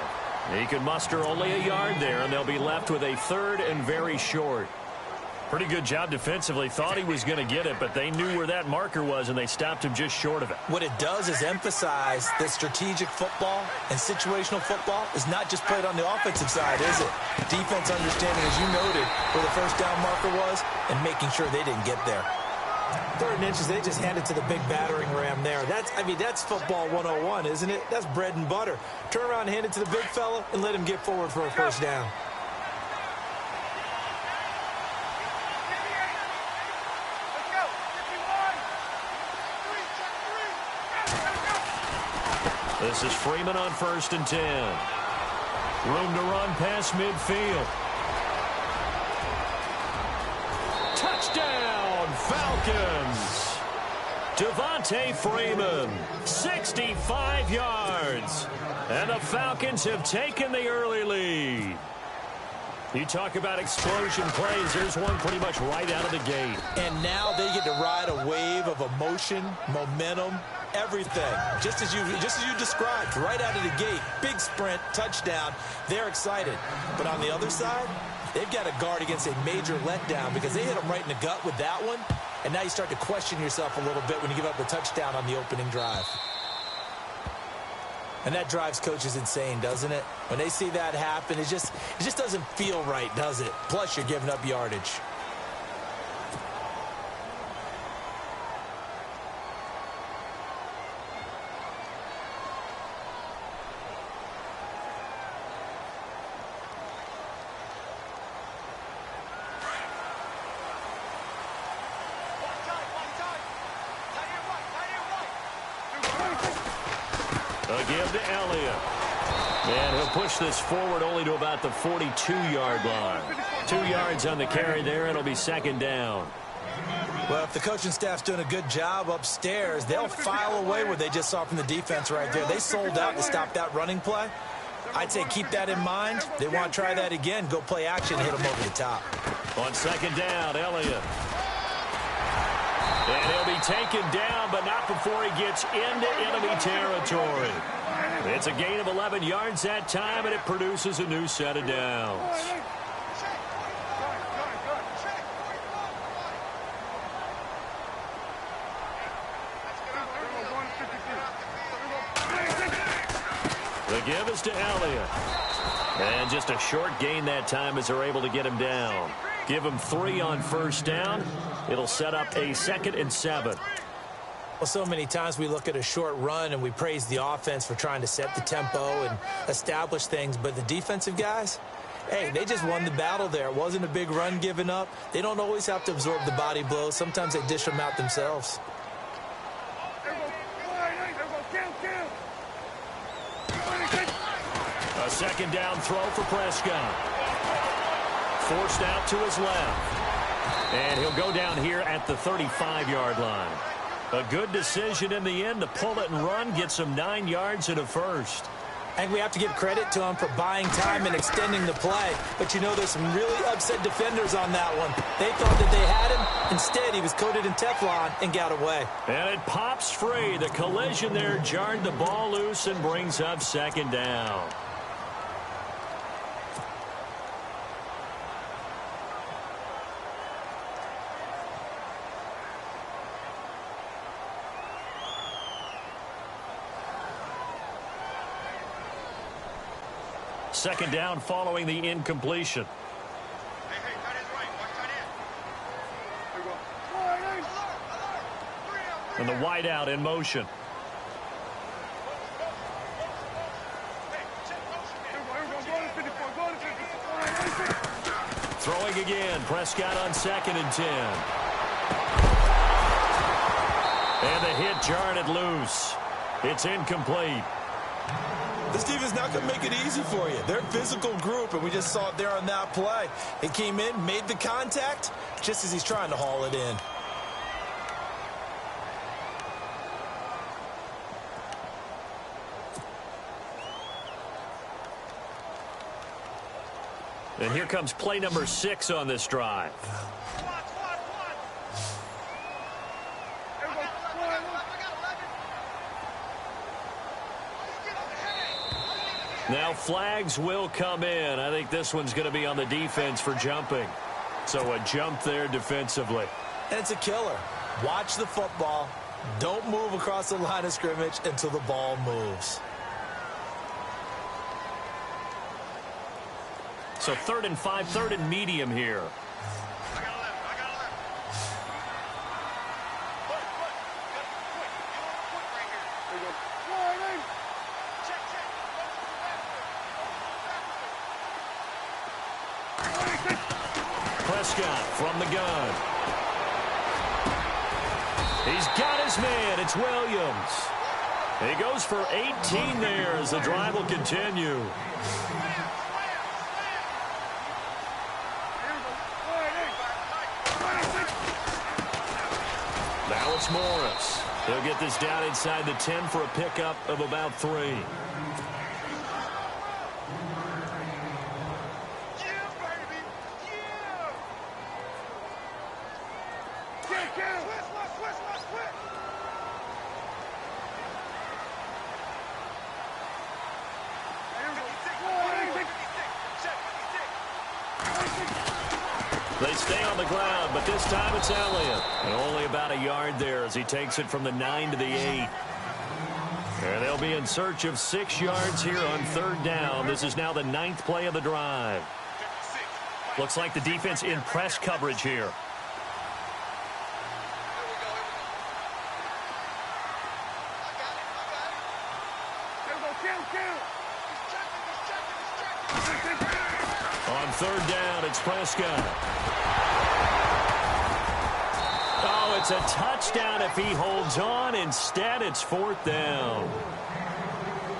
He can muster only a yard there, and they'll be left with a 3rd and very short. Pretty good job defensively. Thought he was going to get it, but they knew where that marker was, and they stopped him just short of it. What it does is emphasize that strategic football and situational football is not just played on the offensive side, is it? Defense understanding, as you noted, where the first down marker was and making sure they didn't get there. 3rd and inches, they just handed to the big battering ram there. That's football 101, isn't it? That's bread and butter. Turn around and hand it to the big fella and let him get forward for a first down. This is Freeman on 1st and 10. Room to run past midfield. Touchdown, Falcons. Devontae Freeman, 65 yards. And the Falcons have taken the early lead. You talk about explosion plays. There's one pretty much right out of the gate. And now they get to ride a wave of emotion, momentum, everything. Just as you described, right out of the gate. Big sprint, touchdown. They're excited. But on the other side, they've got to guard against a major letdown because they hit them right in the gut with that one. And now you start to question yourself a little bit when you give up a touchdown on the opening drive. And that drives coaches insane, doesn't it? When they see that happen, it just doesn't feel right, does it? Plus, you're giving up yardage. A give to Elliott. And he'll push this forward only to about the 42-yard line. 2 yards on the carry there. It'll be 2nd down. Well, if the coaching staff's doing a good job upstairs, they'll file away what they just saw from the defense right there. They sold out to stop that running play. I'd say keep that in mind. They want to try that again. Go play action, hit them over the top. On 2nd down, Elliott. And he'll be taken down, but not before he gets into enemy territory. It's a gain of 11 yards that time, and it produces a new set of downs. The give is to Elliott. And just a short gain that time as they're able to get him down. Give him 3 on 1st down. It'll set up a 2nd and 7. Well, so many times we look at a short run and we praise the offense for trying to set the tempo and establish things. But the defensive guys, hey, they just won the battle there. It wasn't a big run given up. They don't always have to absorb the body blows. Sometimes they dish them out themselves. A 2nd down throw for Prescott. Forced out to his left. And he'll go down here at the 35-yard line. A good decision in the end to pull it and run, get some 9 yards and a first. And we have to give credit to him for buying time and extending the play. But, you know, there's some really upset defenders on that one. They thought that they had him. Instead, he was coated in Teflon and got away. And it pops free. The collision there jarred the ball loose and brings up 2nd down. Second down following the incompletion. And the wideout in motion. Throwing again. Prescott on 2nd and 10. And the hit jarred it loose. It's incomplete. This defense not going to make it easy for you. They're a physical group, and we just saw it there on that play. He came in, made the contact, just as he's trying to haul it in. And here comes play number 6 on this drive. Now flags will come in. I think this one's going to be on the defense for jumping. So a jump there defensively. And it's a killer. Watch the football. Don't move across the line of scrimmage until the ball moves. So 3rd and 5, 3rd and medium here. Prescott from the gun. He's got his man. It's Williams. He goes for 18 there as the drive will continue. Now it's Morris. He'll get this down inside the 10 for a pickup of about 3. They stay on the ground, but this time it's Elliott. And only about a yard there as he takes it from the 9 to the 8. And they'll be in search of 6 yards here on 3rd down. This is now the 9th play of the drive. Looks like the defense in press coverage here. On 3rd down, it's Prescott. Oh, it's a touchdown if he holds on. Instead, it's 4th down.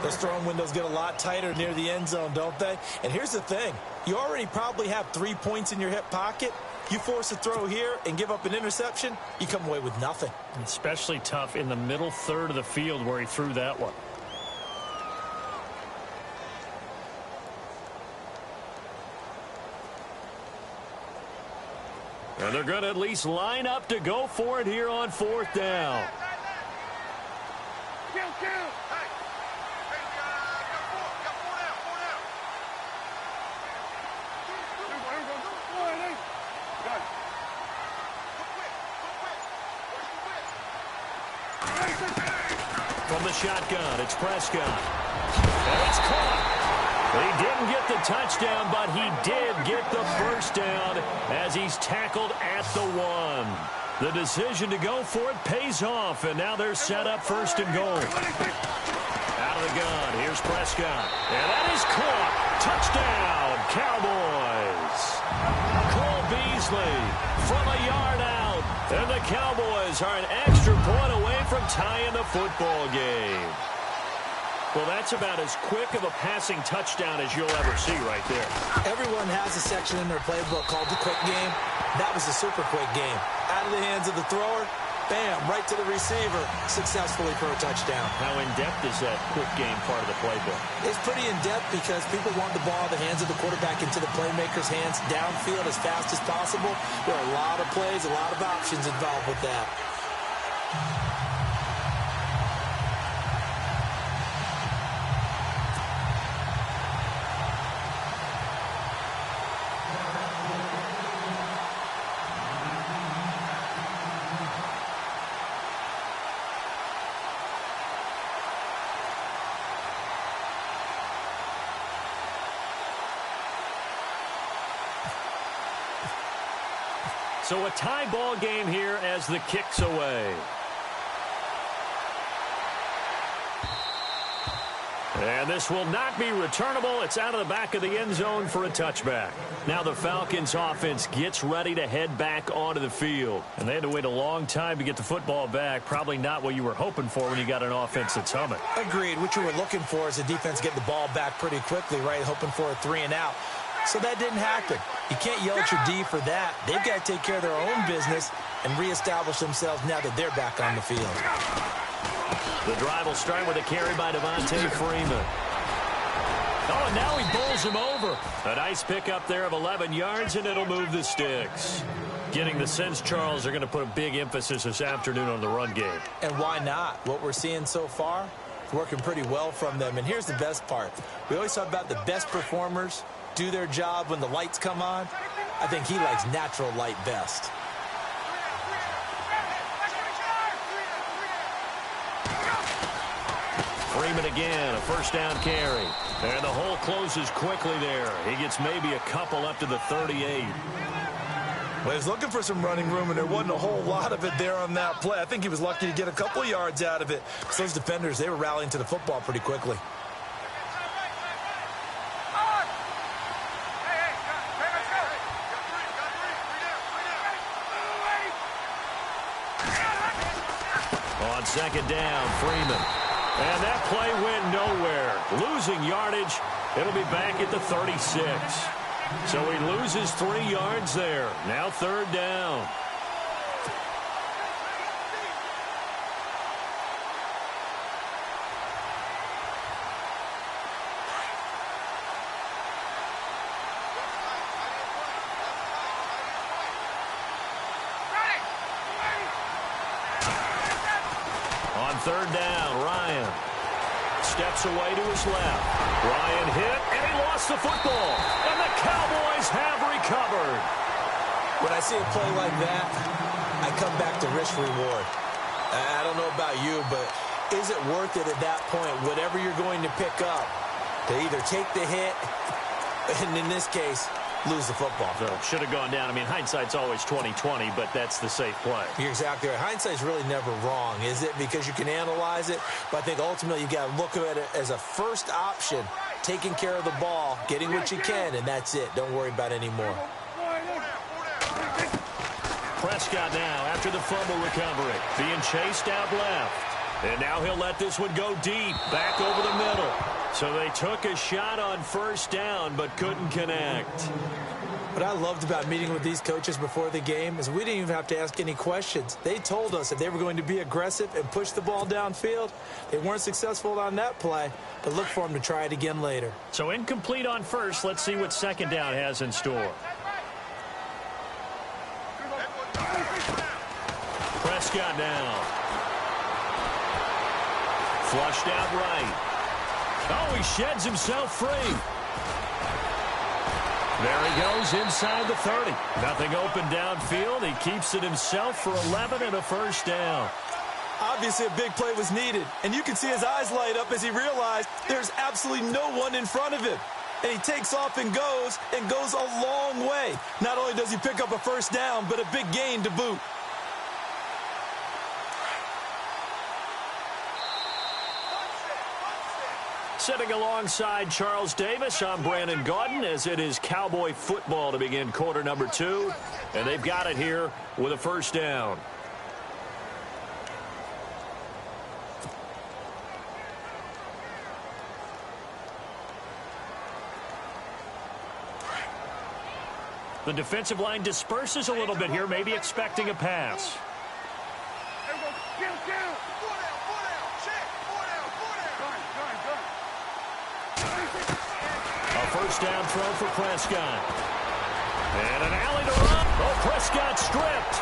Those throwing windows get a lot tighter near the end zone, don't they? And here's the thing. You already probably have 3 points in your hip pocket. You force a throw here and give up an interception, you come away with nothing. Especially tough in the middle 3rd of the field where he threw that one. And they're going to at least line up to go for it here on 4th down. From the shotgun, it's Prescott. And it's caught. He didn't get the touchdown, but he did get the first down as he's tackled at the 1. The decision to go for it pays off, and now they're set up 1st and goal. Out of the gun, here's Prescott. And that is caught. Touchdown, Cowboys. Cole Beasley from a yard out. And the Cowboys are an extra point away from tying the football game. Well, that's about as quick of a passing touchdown as you'll ever see right there. Everyone has a section in their playbook called the quick game. That was a super quick game. Out of the hands of the thrower, bam, right to the receiver, successfully for a touchdown. How in-depth is that quick game part of the playbook? It's pretty in-depth because people want the ball in the hands of the quarterback into the playmaker's hands downfield as fast as possible. There are a lot of plays, a lot of options involved with that. So a tie ball game here as the kick's away. And this will not be returnable. It's out of the back of the end zone for a touchback. Now the Falcons offense gets ready to head back onto the field. And they had to wait a long time to get the football back. Probably not what you were hoping for when you got an offense that's humming. Agreed. What you were looking for is the defense getting the ball back pretty quickly, right? Hoping for a 3 and out. So that didn't happen. You can't yell at your D for that. They've got to take care of their own business and reestablish themselves now that they're back on the field. The drive will start with a carry by Devontae Freeman. Oh, and now he bowls him over. A nice pickup there of 11 yards, and it'll move the sticks. Getting the sense, Charles, are going to put a big emphasis this afternoon on the run game. And why not? What we're seeing so far, working pretty well from them. And here's the best part. We always talk about the best performers do their job when the lights come on. I think he likes natural light best. Freeman again, a first down carry. And the hole closes quickly there. He gets maybe a couple up to the 38. Well, he was looking for some running room, and there wasn't a whole lot of it there on that play. I think he was lucky to get a couple yards out of it. So those defenders, they were rallying to the football pretty quickly. On second down, Freeman. And that play went nowhere. Losing yardage. It'll be back at the 36. So he loses 3 yards there. Now third down. On third down, Ryan steps away to his left. Ryan hit, and he lost the football. And the Cowboys have recovered. When I see a play like that, I come back to risk reward. I don't know about you, but is it worth it at that point, whatever you're going to pick up, to either take the hit, and in this case, lose the football? So should have gone down. I mean, hindsight's always 20/20, but that's the safe play. You're exactly right. Hindsight's really never wrong, is it? Because you can analyze it, but I think ultimately you got to look at it as a first option, taking care of the ball, getting what you can, and that's it. Don't worry about any more. Prescott now after the fumble recovery, being chased out left. And now he'll let this one go deep, back over the middle. So they took a shot on first down, but couldn't connect. What I loved about meeting with these coaches before the game is we didn't even have to ask any questions. They told us that they were going to be aggressive and push the ball downfield. They weren't successful on that play, but look for them to try it again later. So incomplete on first. Let's see what second down has in store. Prescott now. Flushed out right. Oh, he sheds himself free. There he goes inside the 30. Nothing open downfield. He keeps it himself for 11 and a first down. Obviously, a big play was needed, and you can see his eyes light up as he realized there's absolutely no one in front of him. And he takes off and goes a long way. Not only does he pick up a first down, but a big gain to boot. Sitting alongside Charles Davis, I'm Brandon Gaudin, as it is Cowboy football to begin quarter number 2. And they've got it here with a first down. The defensive line disperses a little bit here, maybe expecting a pass. First down throw for Prescott. And an alley to run. Oh, Prescott stripped.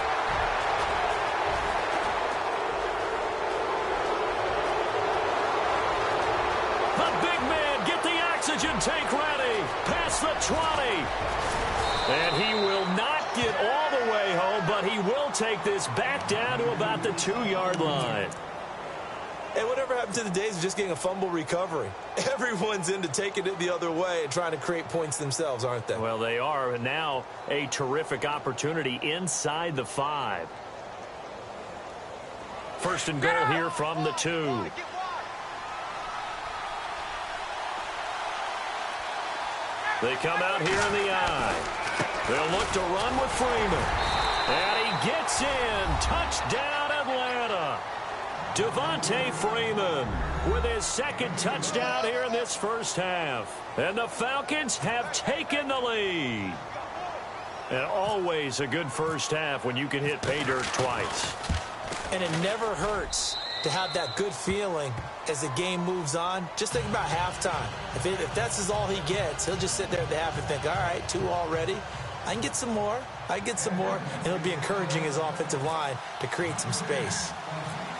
The big man, get the oxygen tank ready. Past the 20. And he will not get all the way home, but he will take this back down to about the 2-yard line. Hey, whatever happened to the days of just getting a fumble recovery? Everyone's into taking it the other way and trying to create points themselves, aren't they? Well, they are. And now a terrific opportunity inside the 5. First and goal here from the 2. They come out here in the eye. They'll look to run with Freeman. And he gets in. Touchdown, Atlanta. Devontae Freeman with his second touchdown here in this first half. And the Falcons have taken the lead. And always a good first half when you can hit pay dirt twice. And it never hurts to have that good feeling as the game moves on. Just think about halftime. If that's all he gets, he'll just sit there at the half and think, all right, 2 already. I can get some more. And it'll be encouraging his offensive line to create some space.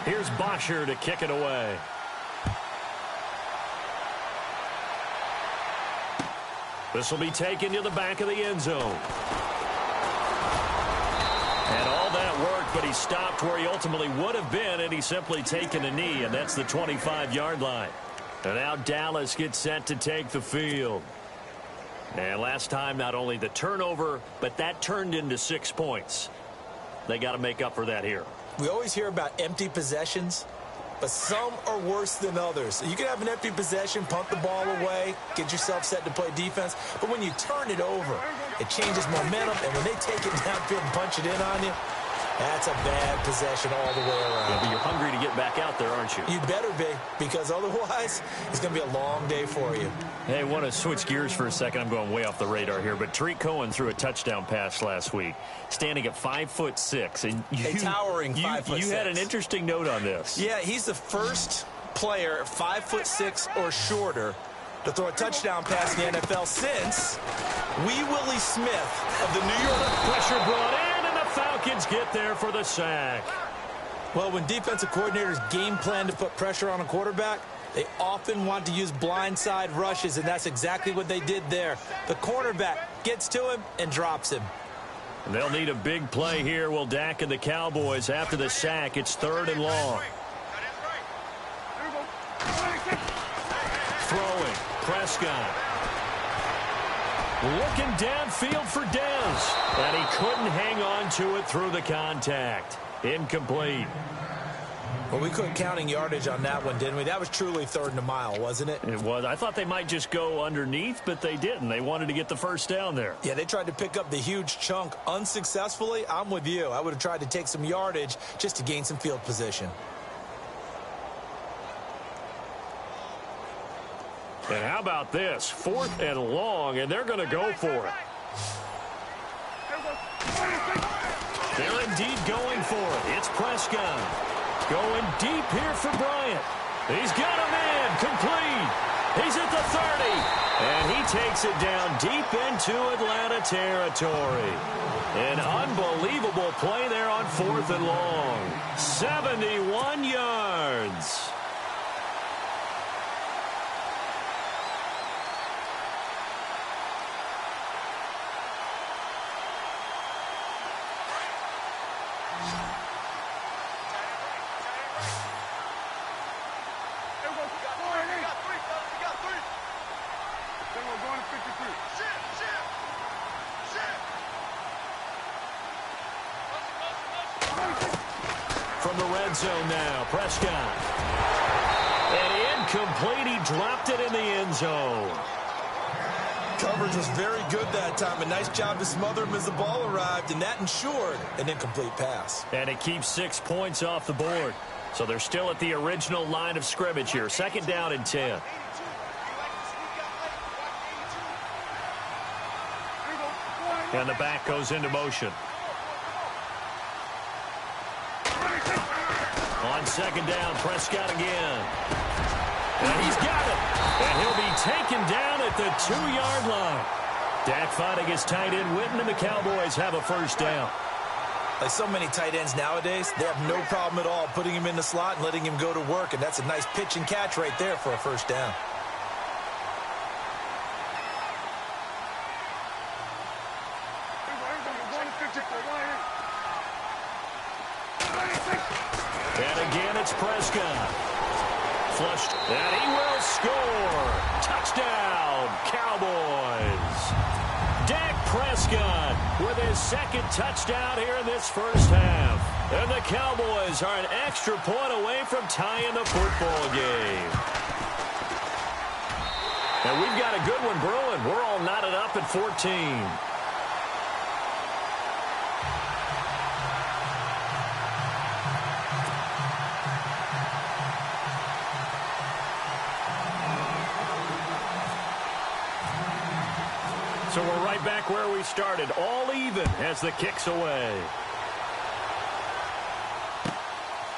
Here's Bosher to kick it away. This will be taken to the back of the end zone. And all that work, but he stopped where he ultimately would have been, and he's simply taken a knee, and that's the 25-yard line. And now Dallas gets set to take the field. And last time, not only the turnover, but that turned into 6 points. They got to make up for that here. We always hear about empty possessions, but some are worse than others. You can have an empty possession, punt the ball away, get yourself set to play defense, but when you turn it over, it changes momentum, and when they take it downfield and punch it in on you, that's a bad possession all the way around. Yeah, but you're hungry to get back out there, aren't you? You better be, because otherwise it's going to be a long day for you. Hey, I want to switch gears for a second. I'm going way off the radar here, but Tariq Cohen threw a touchdown pass last week, standing at 5'6", and a towering 5'6". You had an interesting note on this. Yeah, he's the first player 5'6" or shorter to throw a touchdown pass in the NFL since Wee Willie Smith of the New York. Pressure brought in, and the Falcons get there for the sack. Well, when defensive coordinators game plan to put pressure on a quarterback, they often want to use blindside rushes, and that's exactly what they did there. The cornerback gets to him and drops him. They'll need a big play here. Will Dak and the Cowboys after the sack. It's 3rd and long. Throwing. Prescott. Looking downfield for Dez. And he couldn't hang on to it through the contact. Incomplete. Well, we couldn't counting yardage on that one, didn't we? That was truly 3rd and a mile, wasn't it? It was. I thought they might just go underneath, but they didn't. They wanted to get the first down there. Yeah, they tried to pick up the huge chunk unsuccessfully. I'm with you. I would have tried to take some yardage just to gain some field position. And how about this? 4th and long, and they're going to go for it. They're indeed going for it. It's Prescott. Going deep here for Bryant. He's got him in. Complete. He's at the 30. And he takes it down deep into Atlanta territory. An unbelievable play there on 4th and long. 71 yards. From the red zone now, Prescott. And incomplete, he dropped it in the end zone. Coverage was very good that time. A nice job to smother him as the ball arrived, and that ensured an incomplete pass. And it keeps 6 points off the board. So they're still at the original line of scrimmage here. 2nd down and 10. And the back goes into motion. On 2nd down, Prescott again. And he's got it. And he'll be taken down at the 2-yard line. Dak finding his tight end Witten, and the Cowboys have a first down. Like so many tight ends nowadays, they have no problem at all putting him in the slot and letting him go to work. And that's a nice pitch and catch right there for a first down. And again, it's Prescott. Flushed, and he will score. Touchdown, Cowboys. Dak Prescott with his 2nd touchdown here in this first half. And the Cowboys are an extra point away from tying the football game. And we've got a good one brewing. We're all knotted up at 14. So we're right back where we started, all even as the kick's away.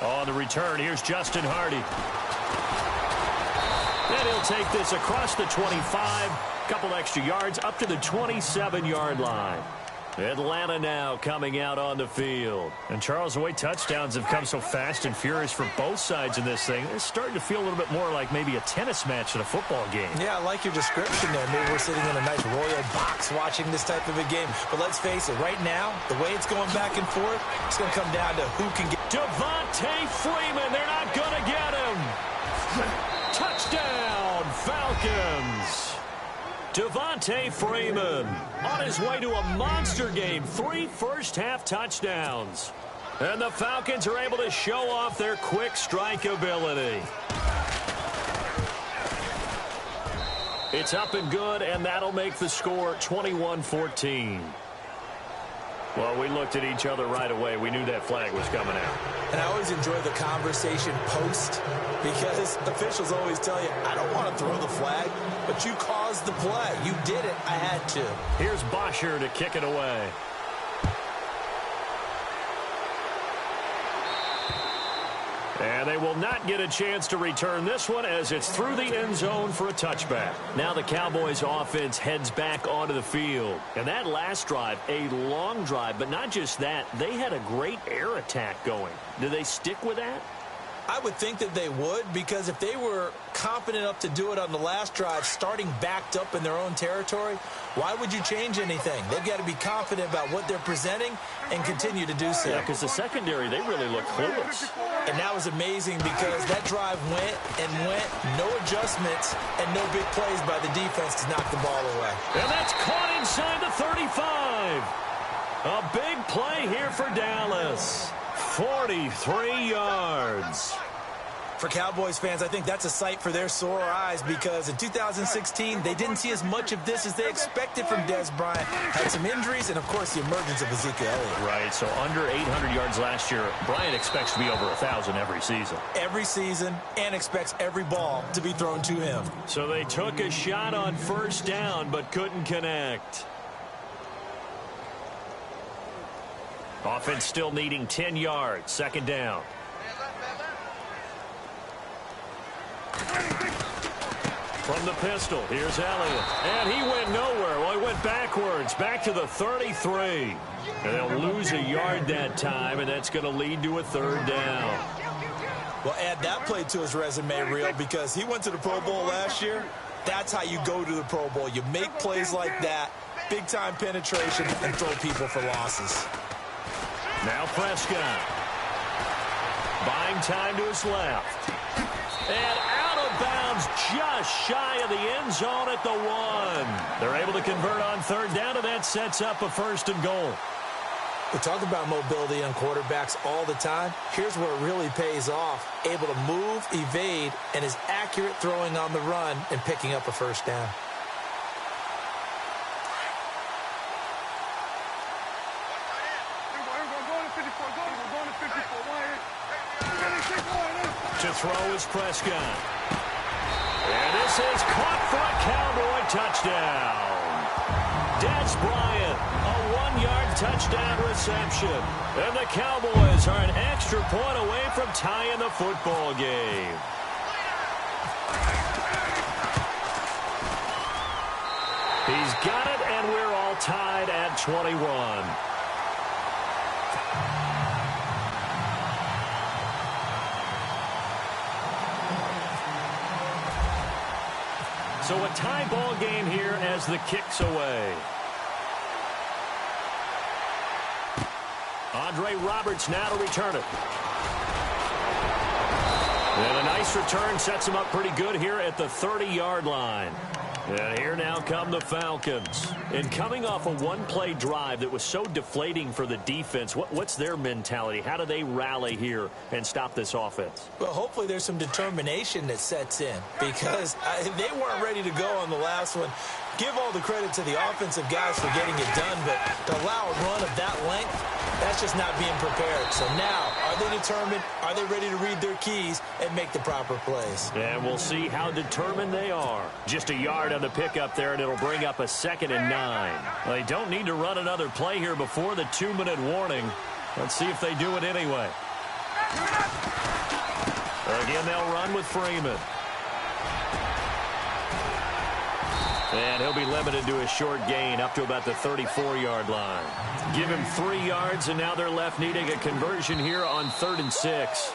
On the return, here's Justin Hardy. And he'll take this across the 25, couple extra yards, up to the 27-yard line. Atlanta now coming out on the field. And Charles, the way touchdowns have come so fast and furious for both sides in this thing, it's starting to feel a little bit more like maybe a tennis match than a football game. Yeah, I like your description there. Maybe we're sitting in a nice royal box watching this type of a game. But let's face it, right now, the way it's going back and forth, it's going to come down to who can get... Devontae Freeman, they're not going to get him. Touchdown, Falcons. Devontae Freeman on his way to a monster game. 3 first-half touchdowns. And the Falcons are able to show off their quick strike ability. It's up and good, and that'll make the score 21-14. Well, we looked at each other right away. We knew that flag was coming out. And I always enjoy the conversation post because officials always tell you, I don't want to throw the flag, but you caused the play. You did it. I had to. Here's Bosher to kick it away. And they will not get a chance to return this one as it's through the end zone for a touchback. Now the Cowboys offense heads back onto the field. And that last drive, a long drive, but not just that, they had a great air attack going. Do they stick with that? I would think that they would, because if they were confident enough to do it on the last drive, starting backed up in their own territory, why would you change anything? They've got to be confident about what they're presenting and continue to do so. Yeah, because the secondary, they really look clueless. And that was amazing because that drive went and went, no adjustments, and no big plays by the defense to knock the ball away. And that's caught inside the 35. A big play here for Dallas. 43 yards. For Cowboys fans, I think that's a sight for their sore eyes because in 2016, they didn't see as much of this as they expected from Dez Bryant. Had some injuries and, of course, the emergence of Ezekiel Elliott. Right, so under 800 yards last year. Bryant expects to be over 1,000 every season. Every season, and expects every ball to be thrown to him. So they took a shot on first down but couldn't connect. Offense still needing 10 yards. Second down. From the pistol, here's Elliott. And he went nowhere. Well, he went backwards, back to the 33. And they'll lose a yard that time, and that's going to lead to a third down. Well, add that play to his resume reel because he went to the Pro Bowl last year. That's how you go to the Pro Bowl. You make plays like that, big-time penetration, and throw people for losses. Now Prescott. Buying time to his left. And out of bounds just shy of the end zone at the 1. They're able to convert on third down, and that sets up a first and goal. We talk about mobility on quarterbacks all the time. Here's where it really pays off. Able to move, evade, and is accurate throwing on the run and picking up a first down. To throw is Prescott. And this is caught for a Cowboy touchdown. Dez Bryant, a 1-yard touchdown reception. And the Cowboys are an extra point away from tying the football game. He's got it, and we're all tied at 21. So a tie ball game here as the kick's away. Andre Roberts now to return it. And a nice return sets him up pretty good here at the 30-yard line. And here now come the Falcons. And coming off a one-play drive that was so deflating for the defense, what's their mentality? How do they rally here and stop this offense? Well, hopefully there's some determination that sets in because they weren't ready to go on the last one. Give all the credit to the offensive guys for getting it done, but to allow a run of that length, that's just not being prepared. So now, are they determined? Are they ready to read their keys and make the proper plays? And we'll see how determined they are. Just a yard on the pickup there, and it'll bring up a 2nd and 9. Well, they don't need to run another play here before the 2-minute warning. Let's see if they do it anyway. Again, they'll run with Freeman. And he'll be limited to a short gain up to about the 34-yard line. Give him 3 yards, and now they're left needing a conversion here on 3rd and 6.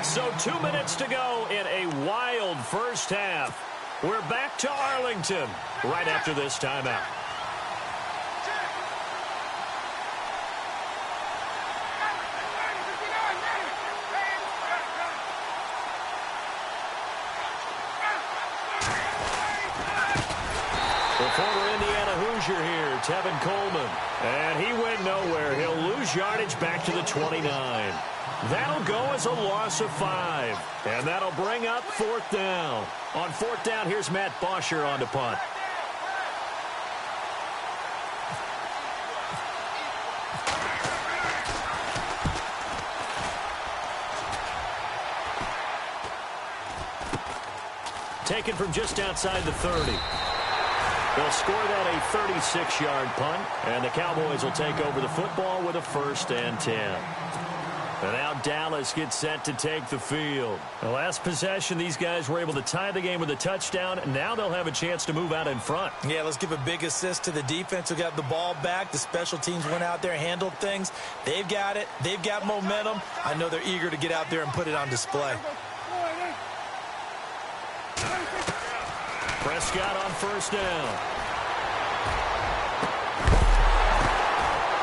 So 2 minutes to go in a wild first half. We're back to Arlington right after this timeout. The former Indiana Hoosier here, Tevin Coleman. And he went nowhere. He'll lose yardage back to the 29. That'll go as a loss of 5. And that'll bring up 4th down. On 4th down, here's Matt Bosher on to punt. Taken from just outside the 30. They'll score that a 36-yard punt, and the Cowboys will take over the football with a 1st and 10. And now Dallas gets set to take the field. The last possession, these guys were able to tie the game with a touchdown. Now they'll have a chance to move out in front. Yeah, let's give a big assist to the defense who got the ball back. The special teams went out there, handled things. They've got it. They've got momentum. I know they're eager to get out there and put it on display. Prescott on 1st down.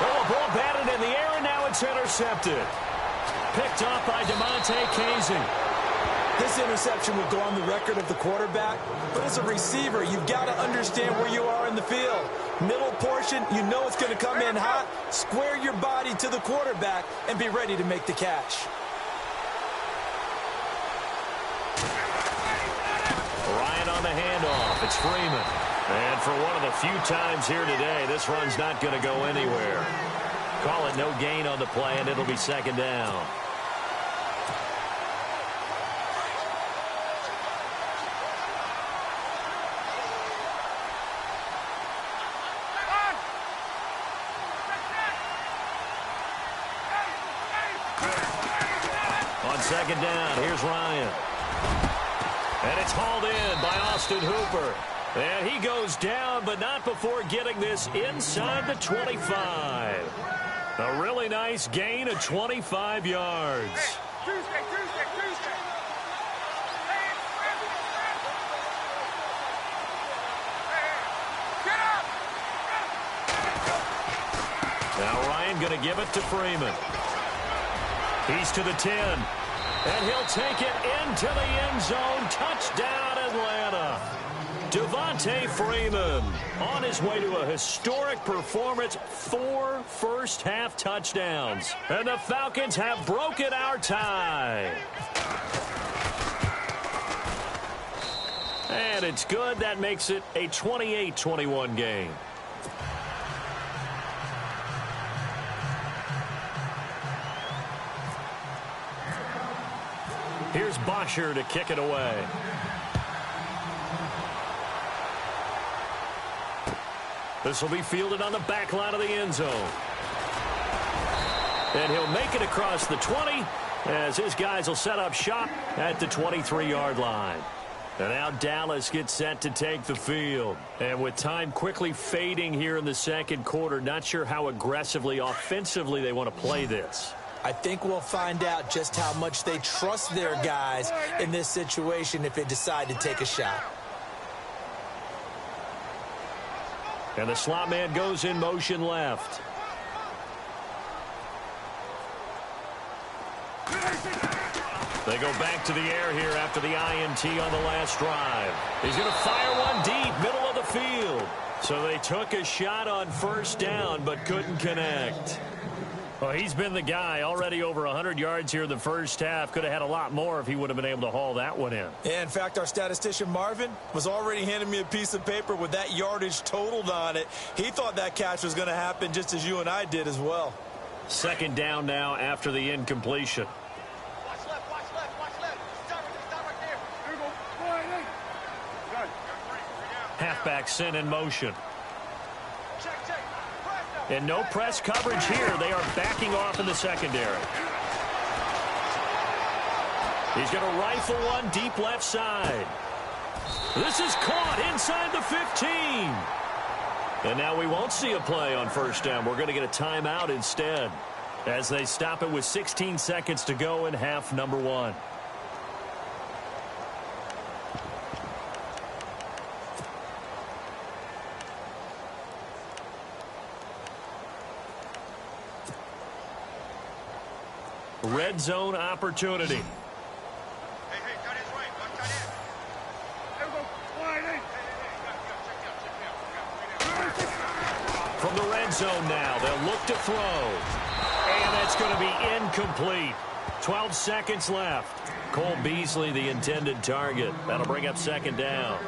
Oh, a ball batted in the air, and now it's intercepted. Picked off by DeMonte Casey. This interception will go on the record of the quarterback, but as a receiver, you've got to understand where you are in the field. Middle portion, you know it's going to come in hot. Square your body to the quarterback and be ready to make the catch. Ryan on the handoff. It's Freeman. And for one of the few times here today, this run's not going to go anywhere. Call it no gain on the play, and it'll be 2nd down. On 2nd down, here's Ryan. And it's hauled in by Austin Hooper. And he goes down, but not before getting this inside the 25. A really nice gain of 25 yards. Now Ryan going to give it to Freeman. He's to the 10. And he'll take it into the end zone. Touchdown, Atlanta. Devontae Freeman on his way to a historic performance. 4 first-half touchdowns. And the Falcons have broken our tie. And it's good. That makes it a 28-21 game. Here's Bosher to kick it away. This will be fielded on the back line of the end zone. And he'll make it across the 20 as his guys will set up shop at the 23-yard line. And now Dallas gets set to take the field. And with time quickly fading here in the second quarter, not sure how aggressively, offensively they want to play this. I think we'll find out just how much they trust their guys in this situation if they decide to take a shot. And the slot man goes in motion left. They go back to the air here after the INT on the last drive. He's going to fire one deep, middle of the field. So they took a shot on 1st down but couldn't connect. Well, he's been the guy, already over 100 yards here in the first half. Could have had a lot more if he would have been able to haul that one in. Yeah, in fact, our statistician Marvin was already handing me a piece of paper with that yardage totaled on it. He thought that catch was going to happen just as you and I did as well. 2nd down now after the incompletion. Watch left, watch left, watch left. Stop right there. Here we go. Halfback sent in motion. Check. And no press coverage here. They are backing off in the secondary. He's going to rifle one deep left side. This is caught inside the 15. And now we won't see a play on first down. We're going to get a timeout instead as they stop it with 16 seconds to go in half number 1. Red zone opportunity. From the red zone now, they'll look to throw. And that's going to be incomplete. 12 seconds left. Cole Beasley, the intended target. That'll bring up second down.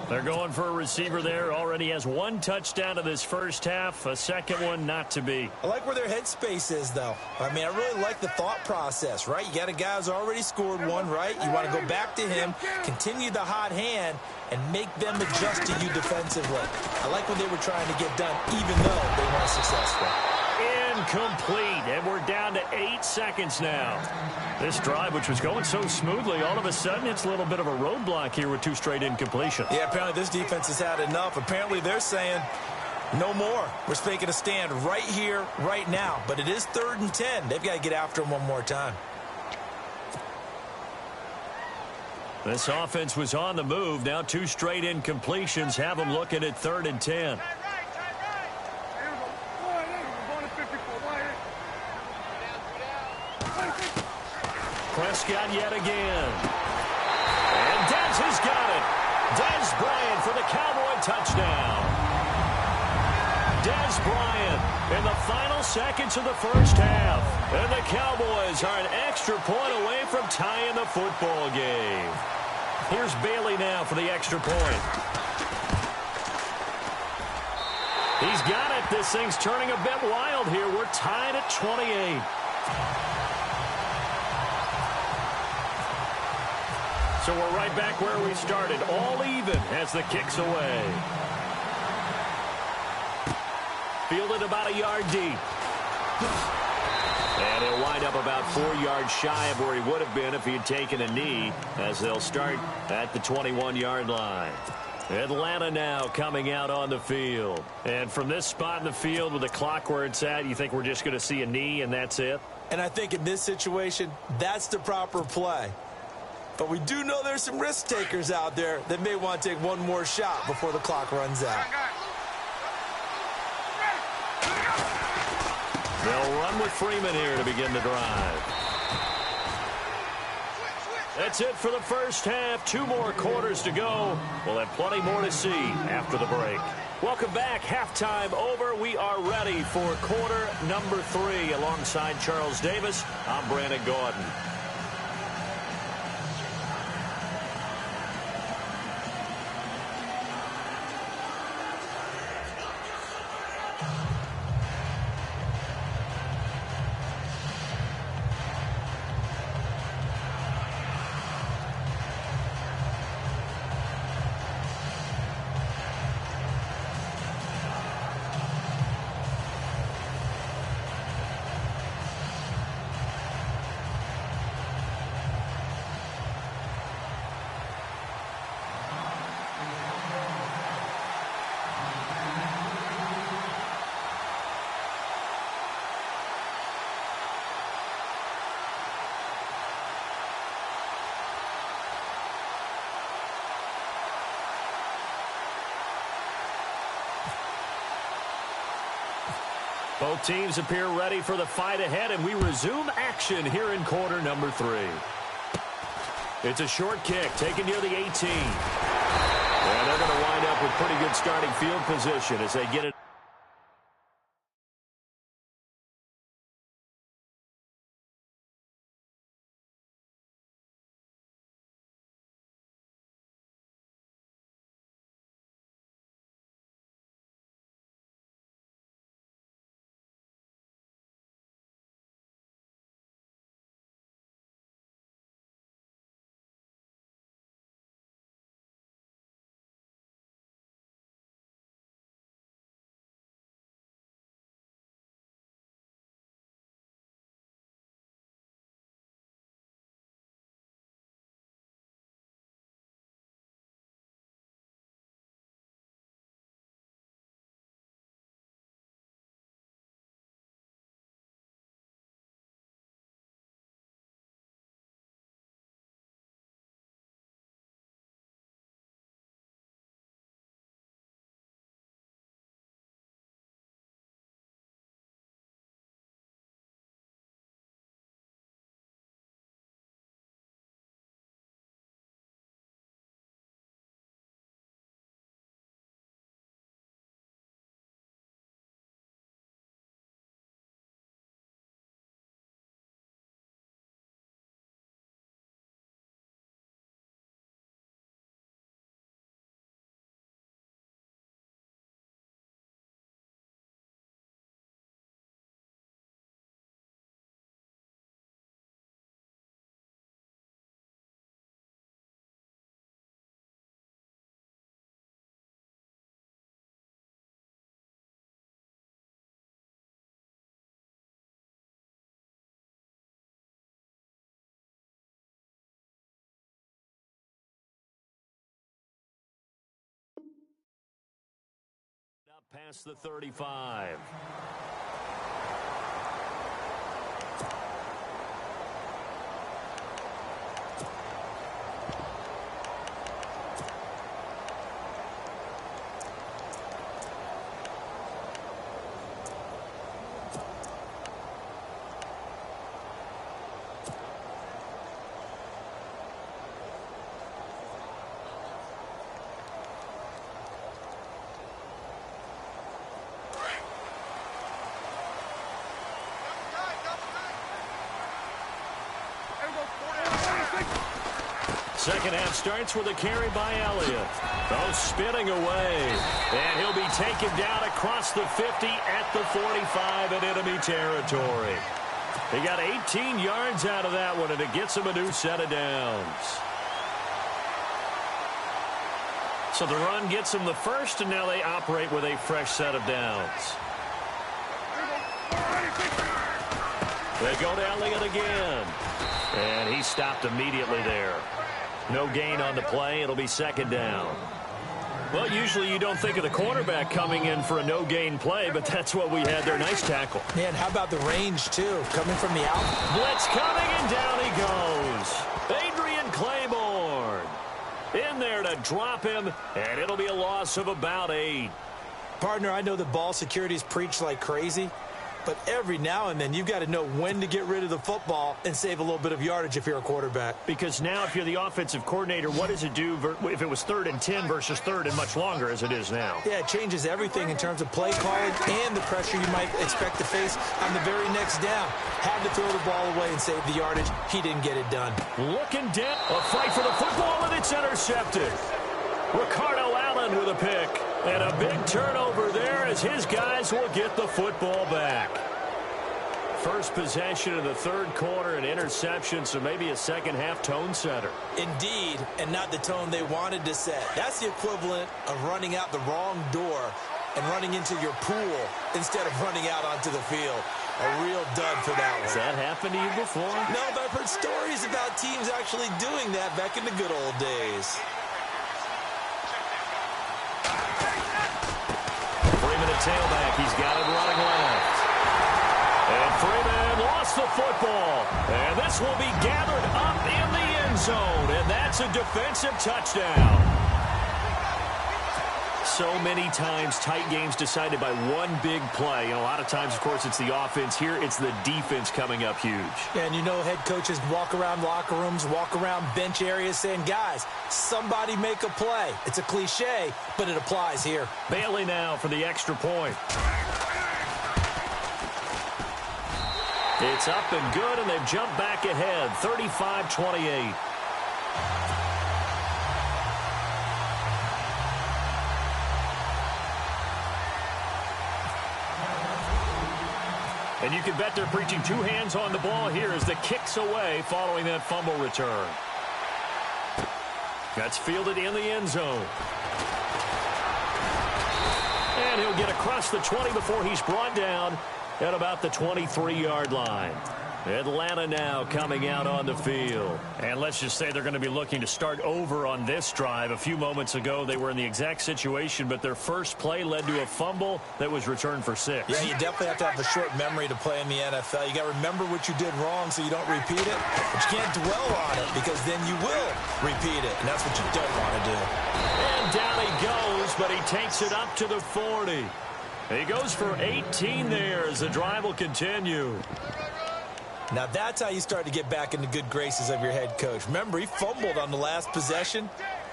They're going for a receiver there. Already has one touchdown in this first half. A second one not to be. I like where their headspace is, though. I mean, I really like the thought process, right? You got a guy who's already scored one, right? You want to go back to him, continue the hot hand, and make them adjust to you defensively. I like what they were trying to get done, even though they weren't successful. Incomplete, and we're down to 8 seconds now. This drive, which was going so smoothly, all of a sudden it's a little bit of a roadblock here with 2 straight incompletions. Yeah, apparently this defense has had enough. Apparently they're saying no more. We're taking a stand right here, right now. But it is 3rd and 10. They've got to get after him one more time. This offense was on the move. Now 2 straight incompletions have them looking at 3rd and 10. Prescott yet again. And Dez has got it. Dez Bryant for the Cowboy touchdown. Dez Bryant in the final seconds of the first half. And the Cowboys are an extra point away from tying the football game. Here's Bailey now for the extra point. He's got it. This thing's turning a bit wild here. We're tied at 28. So we're right back where we started, all even as the kick's away. Fielded about a yard deep. And he'll wind up about 4 yards shy of where he would have been if he had taken a knee, as they'll start at the 21-yard line. Atlanta now coming out on the field. And from this spot in the field with the clock where it's at, you think we're just going to see a knee and that's it? And I think in this situation, that's the proper play. But we do know there's some risk takers out there that may want to take one more shot before the clock runs out. They'll run with Freeman here to begin the drive. That's it for the first half. 2 more quarters to go. We'll have plenty more to see after the break. Welcome back. Halftime over. We are ready for quarter number 3. Alongside Charles Davis, I'm Brandon Gordon. Both teams appear ready for the fight ahead, and we resume action here in quarter number 3. It's a short kick taken near the 18. And they're going to wind up with pretty good starting field position as they get it. past the 35. Second half starts with a carry by Elliott. Oh, spinning away. And he'll be taken down across the 50 at the 45 in enemy territory. He got 18 yards out of that one, and it gets him a new set of downs. So the run gets him the first, and now they operate with a fresh set of downs. They go to Elliott again. And he stopped immediately there. No gain on the play. It'll be second down. Well, usually you don't think of the cornerback coming in for a no-gain play, but that's what we had there. Nice tackle. Man, how about the range, too? Coming from the out. Blitz coming, and down he goes. Adrian Claiborne in there to drop him, and it'll be a loss of about 8. Partner, I know the ball security is preached like crazy, but every now and then you've got to know when to get rid of the football and save a little bit of yardage if you're a quarterback. Because now if you're the offensive coordinator, what does it do if it was 3rd and 10 versus 3rd and much longer as it is now? Yeah, it changes everything in terms of play calling and the pressure you might expect to face on the very next down. Had to throw the ball away and save the yardage. He didn't get it done. Looking down. A fight for the football, and it's intercepted. Ricardo Allen with a pick. And a big turnover there as his guys will get the football back. First possession of the third quarter, an interception, so maybe a second-half tone setter. Indeed, and not the tone they wanted to set. That's the equivalent of running out the wrong door and running into your pool instead of running out onto the field. A real dud for that one. Has that happened to you before? No, but I've heard stories about teams actually doing that back in the good old days. Tailback, he's got it running left. And Freeman lost the football. And this will be gathered up in the end zone. And that's a defensive touchdown. So many times tight games decided by one big play. And a lot of times, of course, it's the offense. Here, it's the defense coming up huge. And you know head coaches walk around locker rooms, walk around bench areas saying, guys, somebody make a play. It's a cliche, but it applies here. Bailey now for the extra point. It's up and good, and they've jumped back ahead, 35-28. And you can bet they're preaching two hands on the ball here as the kick's away following that fumble return. That's fielded in the end zone. And he'll get across the 20 before he's brought down at about the 23-yard line. Atlanta now coming out on the field. And let's just say they're going to be looking to start over on this drive. A few moments ago, they were in the exact situation, but their first play led to a fumble that was returned for 6. Yeah, you definitely have to have a short memory to play in the NFL. You got to remember what you did wrong so you don't repeat it, but you can't dwell on it because then you will repeat it, and that's what you don't want to do. And down he goes, but he takes it up to the 40. He goes for 18 there as the drive will continue. Now that's how you start to get back in the good graces of your head coach. Remember, he fumbled on the last possession.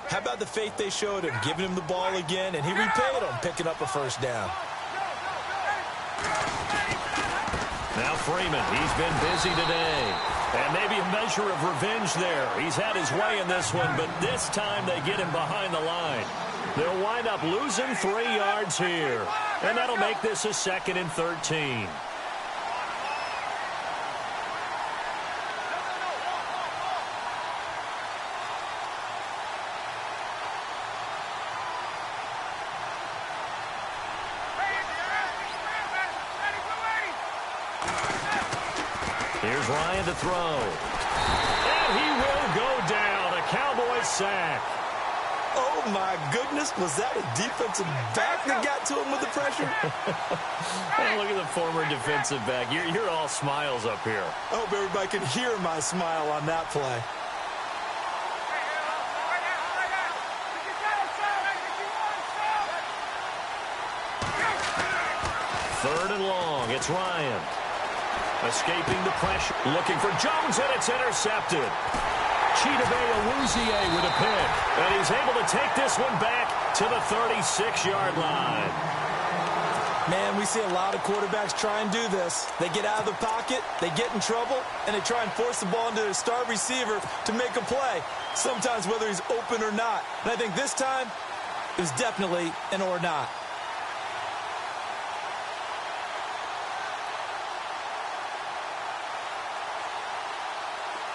How about the faith they showed him, giving him the ball again, and he repaid them, picking up a first down. Now Freeman, he's been busy today. And maybe a measure of revenge there. He's had his way in this one, but this time they get him behind the line. They'll wind up losing 3 yards here. And that'll make this a 2nd and 13. Here's Ryan to throw. And he will go down. A Cowboys sack. Oh, my goodness. Was that a defensive back that got to him with the pressure? Hey, look at the former defensive back. You're all smiles up here. I hope everybody can hear my smile on that play. Third and long. It's Ryan. Escaping the pressure. Looking for Jones, and it's intercepted. Chidobe with a pick. And he's able to take this one back to the 36-yard line. Man, we see a lot of quarterbacks try and do this. They get out of the pocket, they get in trouble, and they try and force the ball into their star receiver to make a play, sometimes whether he's open or not. And I think this time, it was definitely an or not.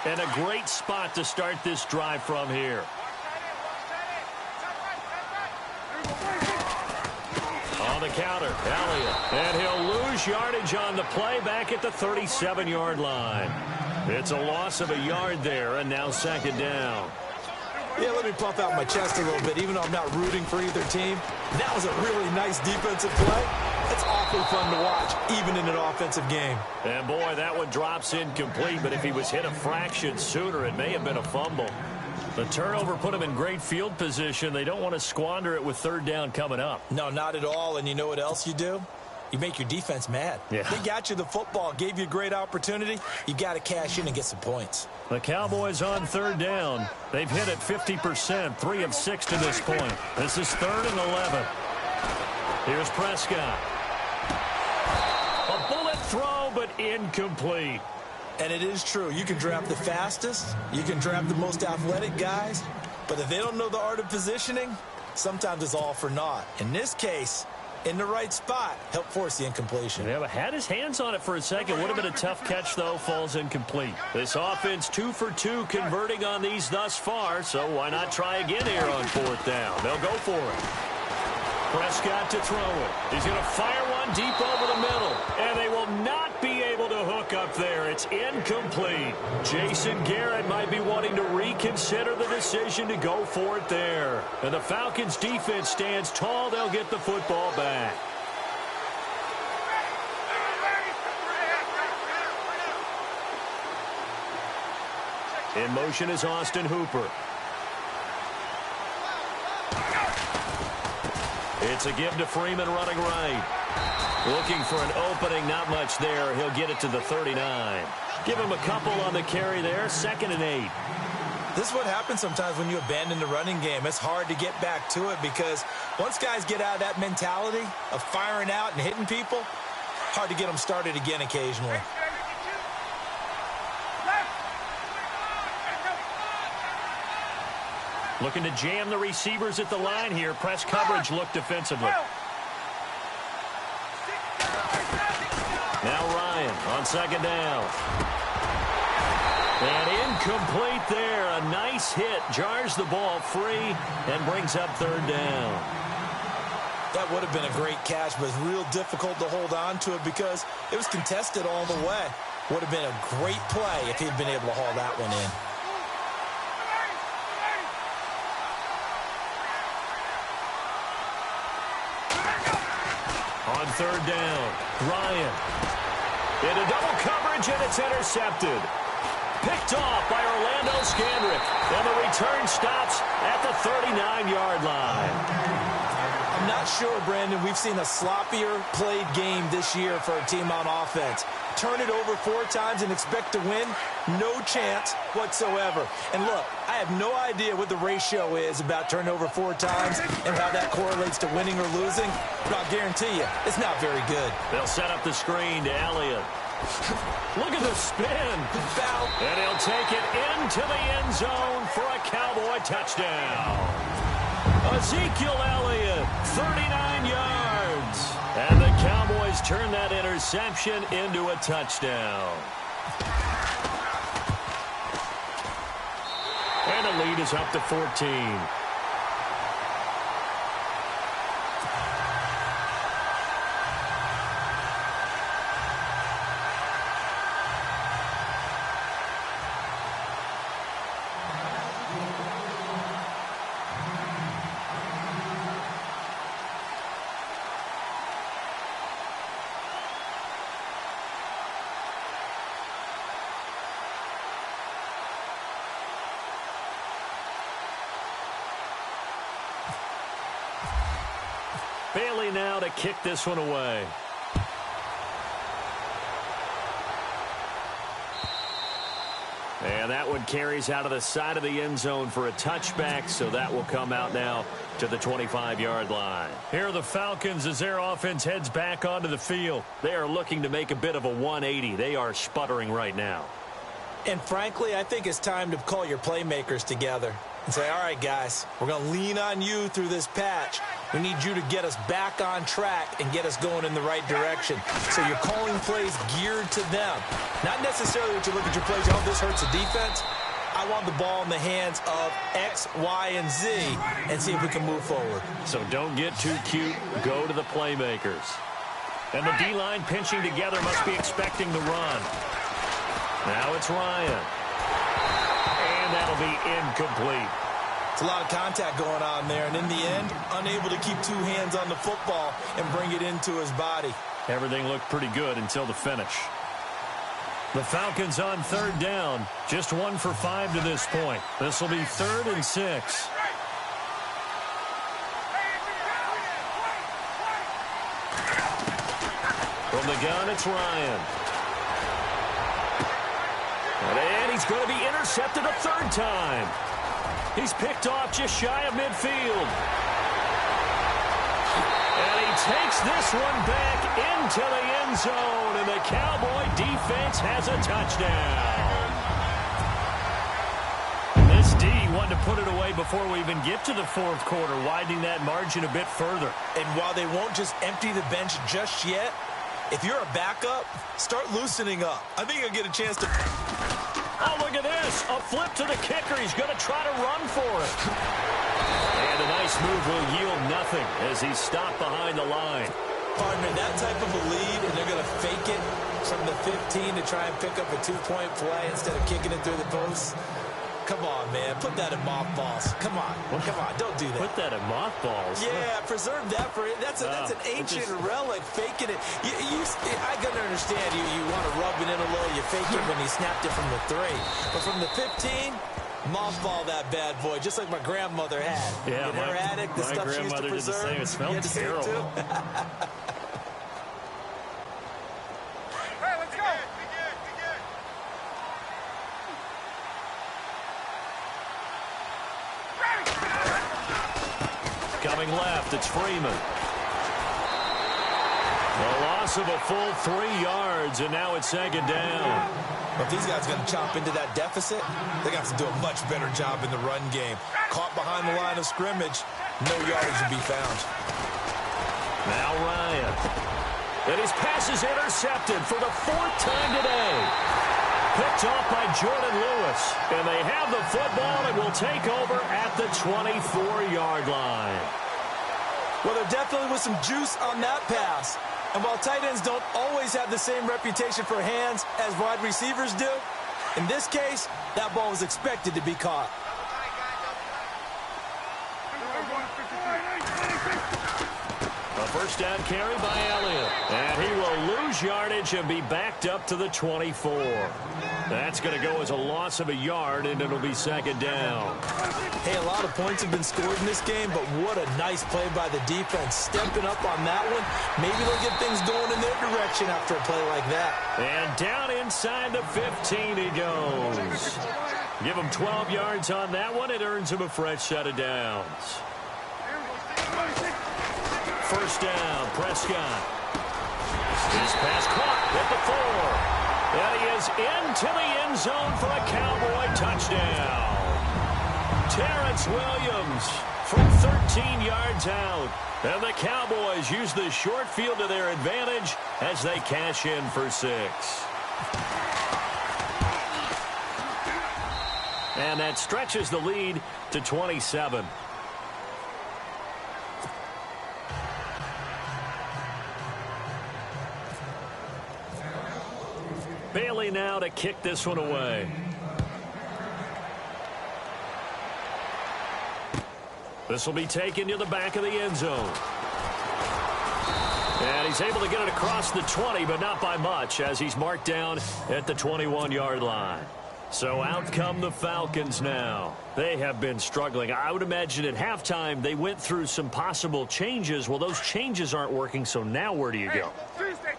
And a great spot to start this drive from here. On the counter, Elliott. And he'll lose yardage on the play back at the 37-yard line. It's a loss of a yard there, and now second down. Yeah, let me puff out my chest a little bit, even though I'm not rooting for either team. That was a really nice defensive play. It's awfully fun to watch, even in an offensive game. And, boy, that one drops incomplete, but if he was hit a fraction sooner, it may have been a fumble. The turnover put him in great field position. They don't want to squander it with third down coming up. No, not at all, and you know what else you do? You make your defense mad. Yeah. They got you the football, gave you a great opportunity. You got to cash in and get some points. The Cowboys on third down. They've hit it 50%, 3 of 6 to this point. This is 3rd and 11. Here's Prescott. A bullet throw, but incomplete. And it is true. You can draft the fastest. You can draft the most athletic guys. But if they don't know the art of positioning, sometimes it's all for naught. In this case, in the right spot, help force the incompletion. Yeah, but had his hands on it for a second. Would have been a tough catch, though. Falls incomplete. This offense 2 for 2 converting on these thus far, so why not try again here on 4th down? They'll go for it. Prescott to throw it. He's going to fire one deep over the middle, and they will not be able to hook up there. It's incomplete. Jason Garrett might be wanting to reconsider the decision to go for it there. And the Falcons' defense stands tall. They'll get the football back. In motion is Austin Hooper. It's a give to Freeman running right. Looking for an opening, not much there. He'll get it to the 39. Give him a couple on the carry there, 2nd and 8. This is what happens sometimes when you abandon the running game. It's hard to get back to it because once guys get out of that mentality of firing out and hitting people, hard to get them started again occasionally. Looking to jam the receivers at the line here. Press coverage look defensively. Now Ryan on 2nd down. And incomplete there. A nice hit. Jars the ball free and brings up 3rd down. That would have been a great catch, but it's real difficult to hold on to it because it was contested all the way. Would have been a great play if he'd been able to haul that one in. On 3rd down, Ryan. Into double coverage, and it's intercepted. Picked off by Orlando Scandrick. And the return stops at the 39-yard line. I'm not sure, Brandon, we've seen a sloppier played game this year for a team on offense. Turn it over 4 times and expect to win? No chance whatsoever. And look, I have no idea what the ratio is about turning over 4 times and how that correlates to winning or losing, but I'll guarantee you, it's not very good. They'll set up the screen to Elliott. Look at the spin. Foul. And he'll take it into the end zone for a Cowboy touchdown. Ezekiel Elliott, 39 yards. And the Cowboys turn that interception into a touchdown. And the lead is up to 14. Bailey now to kick this one away. And that one carries out of the side of the end zone for a touchback, so that will come out now to the 25-yard line. Here are the Falcons as their offense heads back onto the field. They are looking to make a bit of a 180. They are sputtering right now. And frankly, I think it's time to call your playmakers together and say, all right, guys, we're going to lean on you through this patch. We need you to get us back on track and get us going in the right direction. So you're calling plays geared to them. Not necessarily that you look at your plays, oh, this hurts the defense. I want the ball in the hands of X, Y, and Z and see if we can move forward. So don't get too cute. Go to the playmakers. And the D-line pinching together must be expecting the run. Now it's Ryan. And that'll be incomplete. It's a lot of contact going on there, and in the end, unable to keep two hands on the football and bring it into his body. Everything looked pretty good until the finish. The Falcons on third down. Just 1 for 5 to this point. This will be 3rd and 6. From the gun, it's Ryan. And he's going to be intercepted a 3rd time. He's picked off just shy of midfield. And he takes this one back into the end zone, and the Cowboy defense has a touchdown. This D wanted to put it away before we even get to the 4th quarter, widening that margin a bit further. And while they won't just empty the bench just yet, if you're a backup, start loosening up. I think you'll get a chance to... Oh, look at this. A flip to the kicker. He's going to try to run for it. And a nice move will yield nothing as he's stopped behind the line. Partner, that type of a lead, and they're going to fake it from the 15 to try and pick up a 2-point play instead of kicking it through the post. Come on, man. Put that in mothballs. Come on. Come on. Don't do that. Put that in mothballs? Yeah, preserve that for it. That's an ancient relic. Faking it. I can understand you want to rub it in a little. You fake it when he snapped it from the 3. But from the 15, mothball that bad boy, just like my grandmother had. Yeah, in her attic, the stuff she used to preserve. It smelled terrible. Coming left, it's Freeman. A loss of a full 3 yards, and now it's 2nd down. But these guys are going to chop into that deficit. They're going to have to do a much better job in the run game. Caught behind the line of scrimmage, no yardage to be found. Now Ryan. And his pass is intercepted for the 4th time today. Picked off by Jordan Lewis. And they have the football and will take over at the 24-yard line. Well, there definitely was some juice on that pass. And while tight ends don't always have the same reputation for hands as wide receivers do, in this case, that ball was expected to be caught. A first down carry by Elliott. And he will lose yardage and be backed up to the 24. That's going to go as a loss of a yard, and it'll be 2nd down. Hey, a lot of points have been scored in this game, but what a nice play by the defense. Stepping up on that one. Maybe they'll get things going in their direction after a play like that. And down inside the 15 he goes. Give him 12 yards on that one. It earns him a fresh set of downs. First down, Prescott. His pass caught at the 4. And he is into the end zone for a Cowboy touchdown. Terrence Williams from 13 yards out. And the Cowboys use the short field to their advantage as they cash in for 6. And that stretches the lead to 27. Bailey now to kick this one away. This will be taken to the back of the end zone. And he's able to get it across the 20, but not by much, as he's marked down at the 21-yard line. So out come the Falcons now. They have been struggling. I would imagine at halftime they went through some possible changes. Well, those changes aren't working, so now where do you go?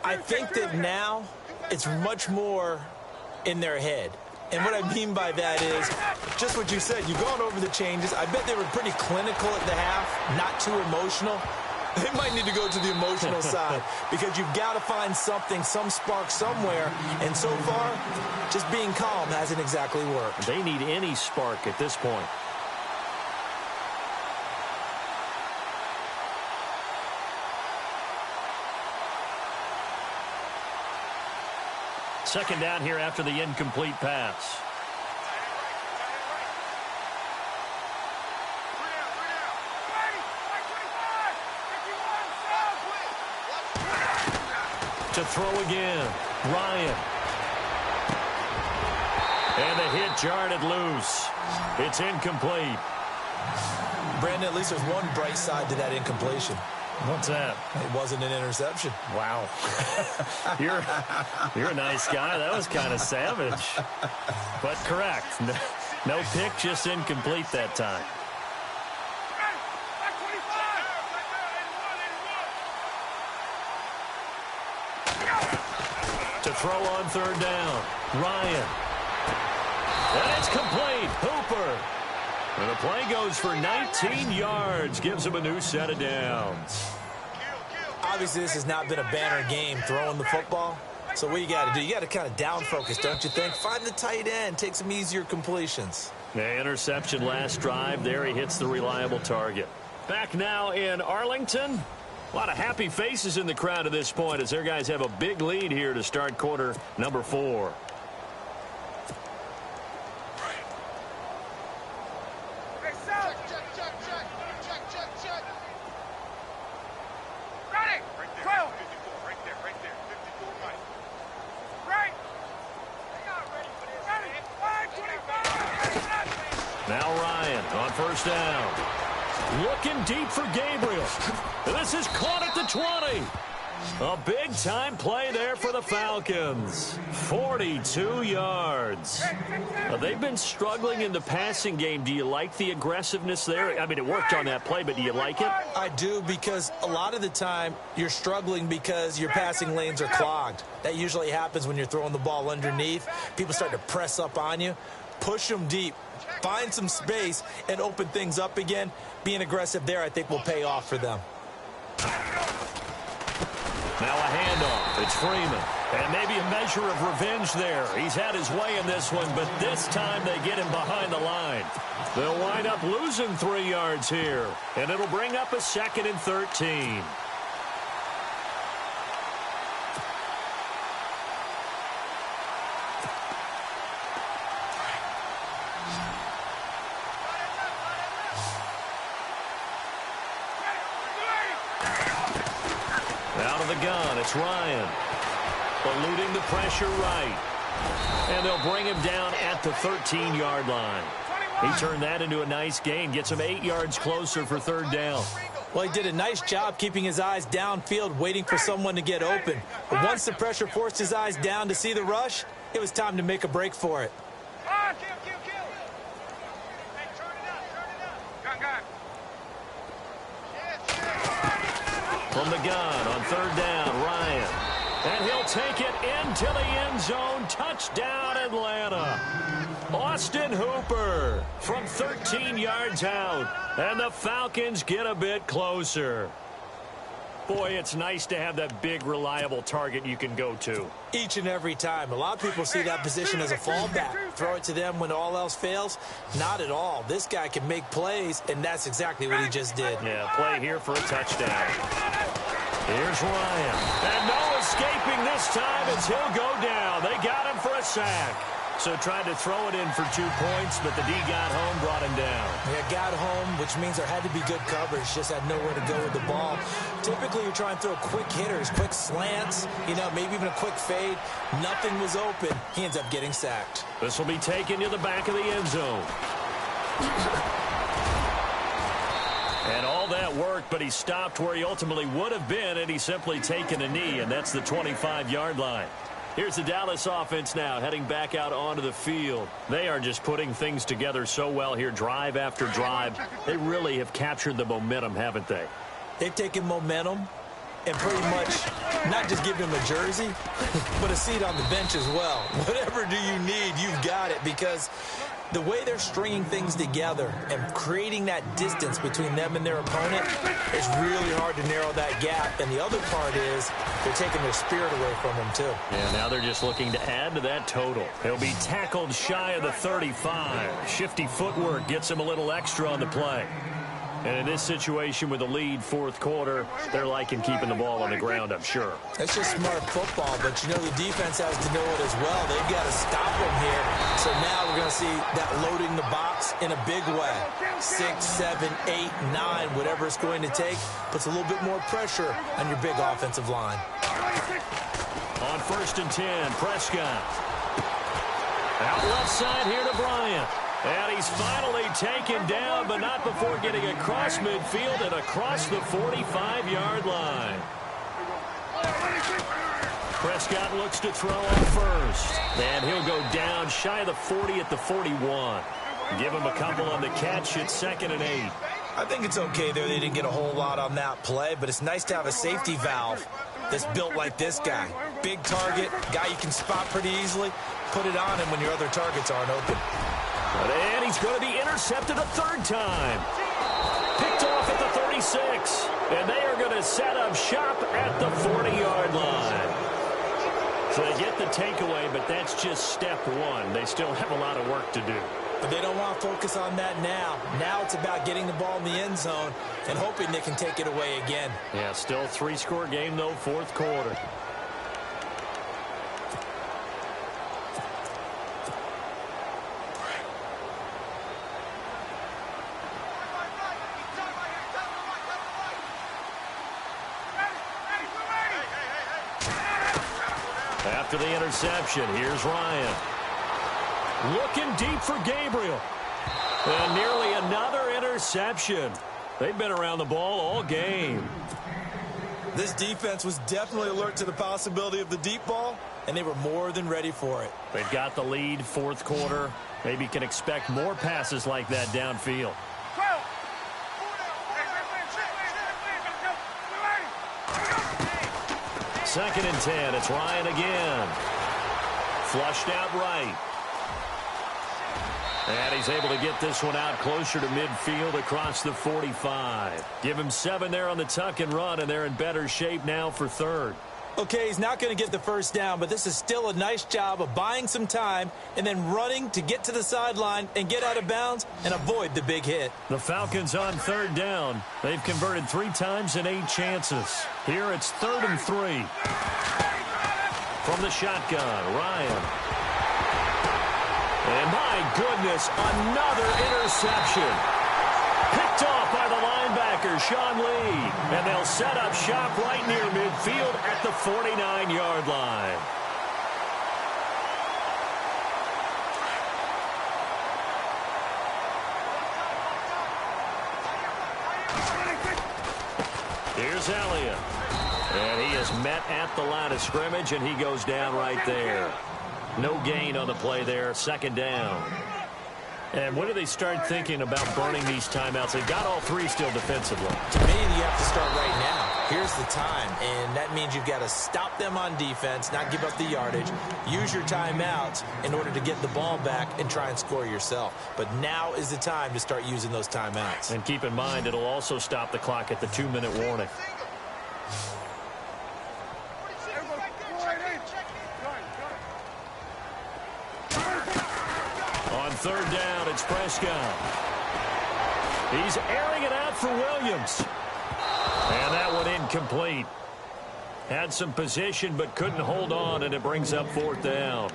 I think that now it's much more in their head. And what I mean by that is just what you said. You've gone over the changes. I bet they were pretty clinical at the half, not too emotional. They might need to go to the emotional side because you've got to find something, some spark somewhere. And so far, just being calm hasn't exactly worked. They need any spark at this point. Second down here after the incomplete pass. To throw again, Ryan. And the hit jarred loose. It's incomplete. Brandon, at least there's one bright side to that incompletion. What's that? It wasn't an interception. Wow. You're a nice guy. That was kind of savage. But correct. No pick, just incomplete that time. To throw on third down, Ryan. And it's complete. Hooper. And the play goes for 19 yards. Gives him a new set of downs. Obviously, this has not been a banner game throwing the football. So what you got to do, you got to kind of down focus, don't you think? Find the tight end, take some easier completions. The interception last drive. There he hits the reliable target. Back now in Arlington. A lot of happy faces in the crowd at this point as their guys have a big lead here to start quarter number 4. Now Ryan on first down. Looking deep for Gabriel. This is caught at the 20. A big-time play there for the Falcons. 42 yards. They've been struggling in the passing game. Do you like the aggressiveness there? I mean, it worked on that play, but do you like it? I do, because a lot of the time you're struggling because your passing lanes are clogged. That usually happens when you're throwing the ball underneath. People start to press up on you. Push them deep. Find some space and open things up again. Being aggressive there, I think, will pay off for them. Now a handoff. It's Freeman. And maybe a measure of revenge there. He's had his way in this one, but this time they get him behind the line. They'll wind up losing 3 yards here, and it'll bring up a 2nd and 13. Out of the gun, it's Ryan. Eluding the pressure right. And they'll bring him down at the 13-yard line. He turned that into a nice gain. Gets him 8 yards closer for third down. Well, he did a nice job keeping his eyes downfield, waiting for someone to get open. But once the pressure forced his eyes down to see the rush, it was time to make a break for it. From the gun on third down, Ryan. And he'll take it into the end zone. Touchdown, Atlanta. Austin Hooper from 13 yards out. And the Falcons get a bit closer. Boy, it's nice to have that big, reliable target you can go to. Each and every time. A lot of people see that position as a fallback. Throw it to them when all else fails. Not at all. This guy can make plays, and that's exactly what he just did. Yeah, play here for a touchdown. Here's Ryan. And no escaping this time as he'll go down. They got him for a sack. So tried to throw it in for 2 points, but the D got home, brought him down. Yeah, got home, which means there had to be good coverage. Just had nowhere to go with the ball. Typically, you're trying to throw quick hitters, quick slants, maybe even a quick fade. Nothing was open. He ends up getting sacked. This will be taken to the back of the end zone. And all that worked, but he stopped where he ultimately would have been, and he's simply taken a knee, and that's the 25-yard line. Here's the Dallas offense now heading back out onto the field. They are just putting things together so well here, drive after drive. They really have captured the momentum, haven't they? They've taken momentum and pretty much not just give him a jersey, but a seat on the bench as well. Whatever do you need, you've got it, because the way they're stringing things together and creating that distance between them and their opponent, it's really hard to narrow that gap. And the other part is they're taking their spirit away from them, too. Yeah, now they're just looking to add to that total. He'll be tackled shy of the 35. Shifty footwork gets him a little extra on the play. And in this situation with the lead fourth quarter, they're liking keeping the ball on the ground, I'm sure. That's just smart football, but you know the defense has to know it as well. They've got to stop them here. So now we're going to see that loading the box in a big way. 6, 7, 8, 9, whatever it's going to take, puts a little bit more pressure on your big offensive line. On 1st and 10, Prescott. Out left side here to Bryant. And he's finally taken down, but not before getting across midfield and across the 45-yard line. Prescott looks to throw on first. And he'll go down shy of the 40 at the 41. Give him a couple on the catch at 2nd and 8. I think it's okay there. They didn't get a whole lot on that play, but it's nice to have a safety valve that's built like this guy. Big target, guy you can spot pretty easily. Put it on him when your other targets aren't open. And he's going to be intercepted a 3rd time. Picked off at the 36. And they are going to set up shop at the 40-yard line. So they get the takeaway, but that's just step one. They still have a lot of work to do. But they don't want to focus on that now. Now it's about getting the ball in the end zone and hoping they can take it away again. Yeah, still 3-score game, though, fourth quarter. After the interception, here's Ryan. Looking deep for Gabriel. And nearly another interception. They've been around the ball all game. This defense was definitely alert to the possibility of the deep ball, and they were more than ready for it. They've got the lead, fourth quarter. Maybe can expect more passes like that downfield. 2nd and 10. It's Ryan again. Flushed out right. And he's able to get this one out closer to midfield across the 45. Give him 7 there on the tuck and run, and they're in better shape now for 3rd. Okay, he's not going to get the first down, but this is still a nice job of buying some time and then running to get to the sideline and get out of bounds and avoid the big hit. The Falcons on 3rd down. They've converted 3 times in 8 chances. Here it's 3rd and 3. From the shotgun, Ryan. And my goodness, another interception. Picked off by the linebacker, Sean Lee. And they'll set up shop right near midfield at the 49-yard line. Here's Elliott. And he is met at the line of scrimmage, and he goes down right there. No gain on the play there, 2nd down. And when do they start thinking about burning these timeouts? They've got all 3 still defensively. To me, you have to start right now. Here's the time, and that means you've got to stop them on defense, not give up the yardage, use your timeouts in order to get the ball back and try and score yourself. But now is the time to start using those timeouts. And keep in mind, it'll also stop the clock at the 2-minute warning. On 3rd down, it's Prescott. He's airing it out for Williams. And that one incomplete. Had some position but couldn't hold on, and it brings up 4th down.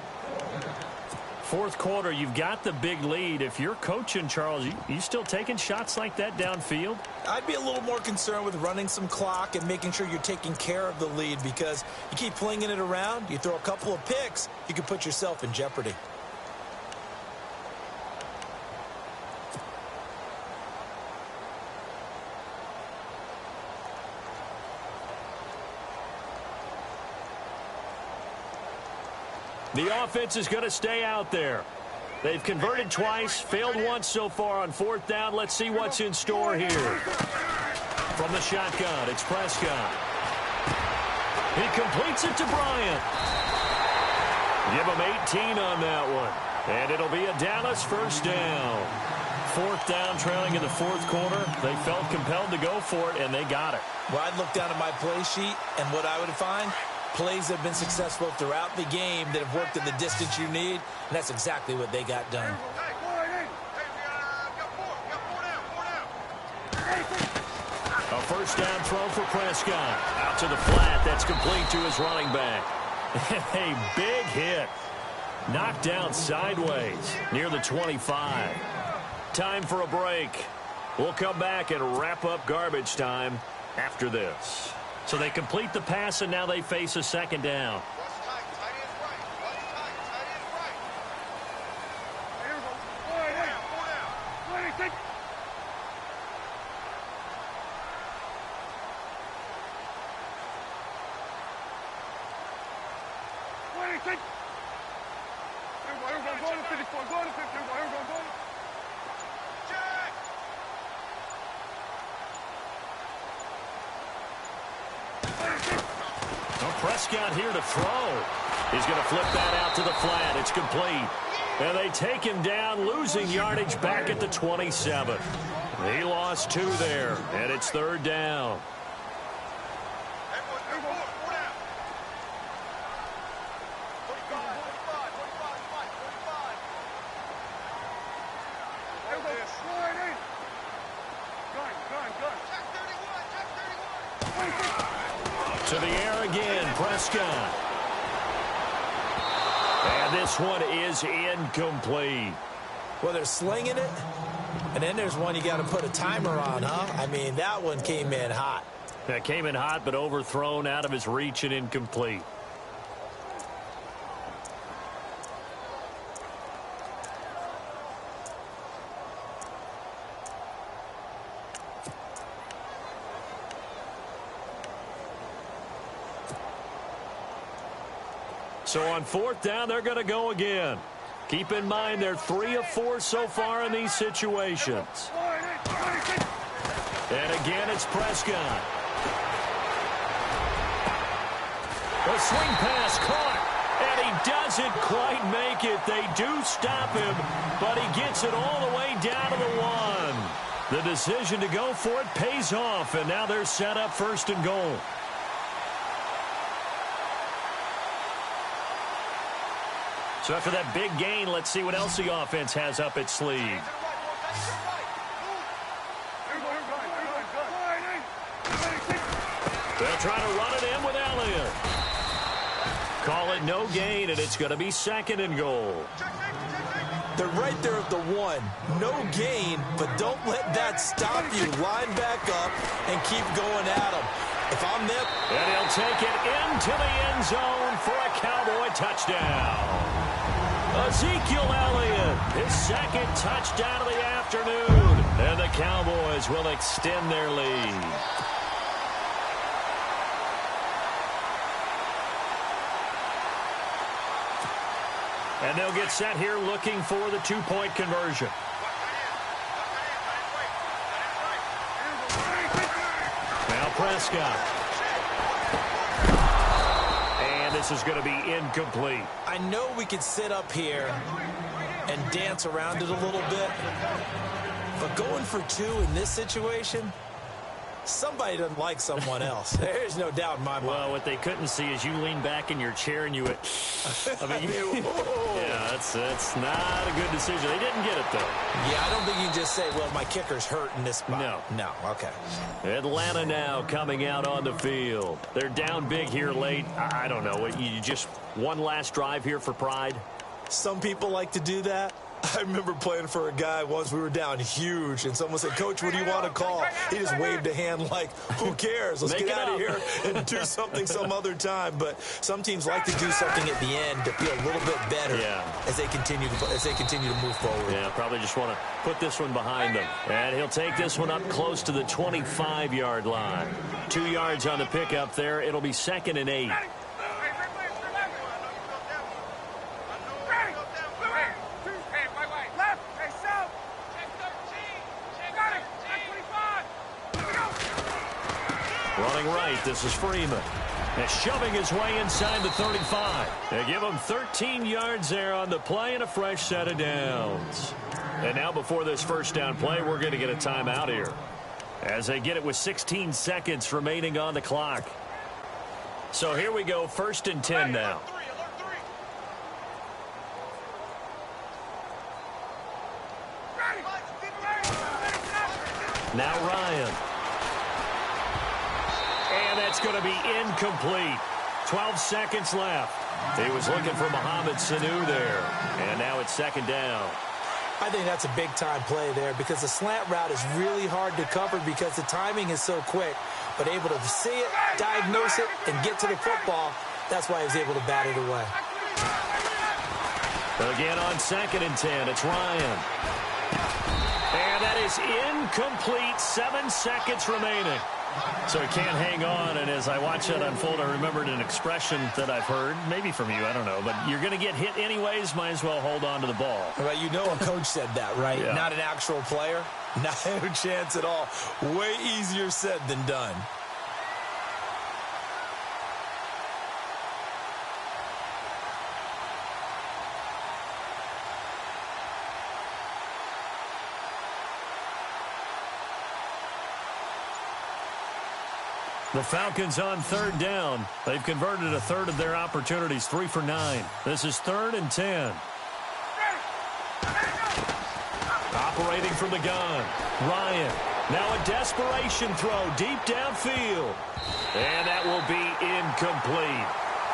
Fourth quarter, you've got the big lead. If you're coaching, Charles, you still taking shots like that downfield? I'd be a little more concerned with running some clock and making sure you're taking care of the lead, because you keep flinging it around, you throw a couple of picks, you can put yourself in jeopardy. The offense is going to stay out there. They've converted twice, failed once so far on fourth down. Let's see what's in store here. From the shotgun, it's Prescott. He completes it to Bryant. Give him 18 on that one. And it'll be a Dallas first down. Fourth down, trailing in the fourth quarter. They felt compelled to go for it, and they got it. Well, I'd look down at my play sheet, and what I would find, plays have been successful throughout the game that have worked in the distance you need, and that's exactly what they got done. A first down throw for Prescott. Out to the flat. That's complete to his running back. A big hit. Knocked down sideways near the 25. Time for a break. We'll come back and wrap up garbage time after this. So they complete the pass, and now they face a second down. Prescott here to throw. He's going to flip that out to the flat. It's complete. And they take him down, losing yardage back at the 27. He lost 2 there, and it's third down. To the air again, Prescott. And this one is incomplete. Well, they're slinging it, and then there's one you got to put a timer on, huh? I mean, that one came in hot. That came in hot, but overthrown, out of his reach, and incomplete. So on fourth down, they're going to go again. Keep in mind, they're 3 of 4 so far in these situations. And again, it's Prescott. A swing pass caught, and he doesn't quite make it. They do stop him, but he gets it all the way down to the 1. The decision to go for it pays off, and now they're set up first and goal. So after that big gain, let's see what else the offense has up its sleeve. They'll try to run it in with Elliott. Call it no gain, and it's going to be second and goal. They're right there at the 1. No gain, but don't let that stop you. Line back up and keep going at them. If I'm them... And he'll take it into the end zone for a Cowboy touchdown. Ezekiel Elliott, his second touchdown of the afternoon. And the Cowboys will extend their lead. And they'll get set here looking for the 2-point conversion. Now Prescott. And this is going to be incomplete. I know we could sit up here and dance around it a little bit, but going for 2 in this situation, somebody doesn't like someone else. There's no doubt in my mind. Well, what they couldn't see is you lean back in your chair and you went, yeah, that's not a good decision. They didn't get it, though. Yeah, I don't think you can just say, well, my kicker's hurt in this spot. No, okay. Atlanta now coming out on the field. They're down big here late. I don't know. You just one last drive here for pride? Some people like to do that. I remember playing for a guy once. We were down huge, and someone said, Coach, what do you want to call? He just waved a hand like, who cares? Let's get out of here and do something some other time. But some teams like to do something at the end to feel a little bit better as they continue to move forward. Yeah, probably just want to put this one behind them. And he'll take this one up close to the 25-yard line. 2 yards on the pickup there. It'll be 2nd and 8. Rolling right, this is Freeman. And shoving his way inside the 35. They give him 13 yards there on the play and a fresh set of downs. And now before this first down play, we're going to get a timeout here, as they get it with 16 seconds remaining on the clock. So here we go, 1st and 10 now. Now Ryan. And that's going to be incomplete. 12 seconds left. He was looking for Mohamed Sanu there. And now it's 2nd down. I think that's a big-time play there because the slant route is really hard to cover because the timing is so quick. But able to see it, diagnose it, and get to the football, that's why he was able to bat it away. Again on 2nd and 10, it's Ryan. And that is incomplete. 7 seconds remaining. So he can't hang on, and as I watch that unfold, I remembered an expression that I've heard, maybe from you, I don't know, but you're going to get hit anyways, might as well hold on to the ball. Well, you know a coach said that, right? Yeah. Not an actual player. Not a chance at all. Way easier said than done. The Falcons on 3rd down. They've converted a third of their opportunities, 3 for 9. This is 3rd and 10. Operating from the gun, Ryan. Now a desperation throw deep downfield. And that will be incomplete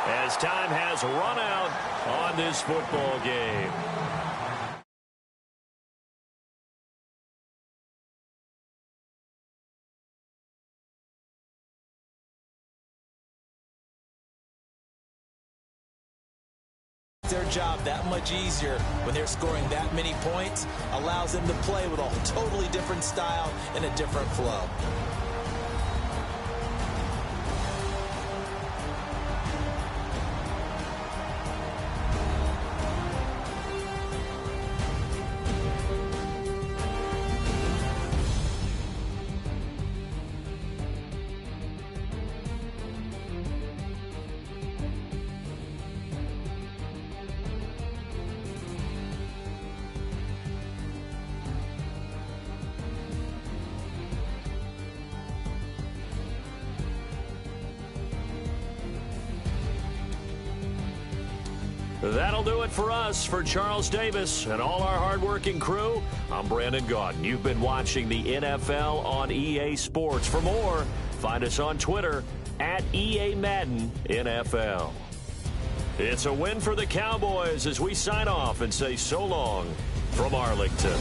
as time has run out on this football game. Their job that much easier when they're scoring that many points, allows them to play with a totally different style and a different flow. That'll do it for us. For Charles Davis and all our hardworking crew, I'm Brandon Gaudin. You've been watching the NFL on EA Sports. For more, find us on Twitter at EA Madden NFL. It's a win for the Cowboys as we sign off and say so long from Arlington.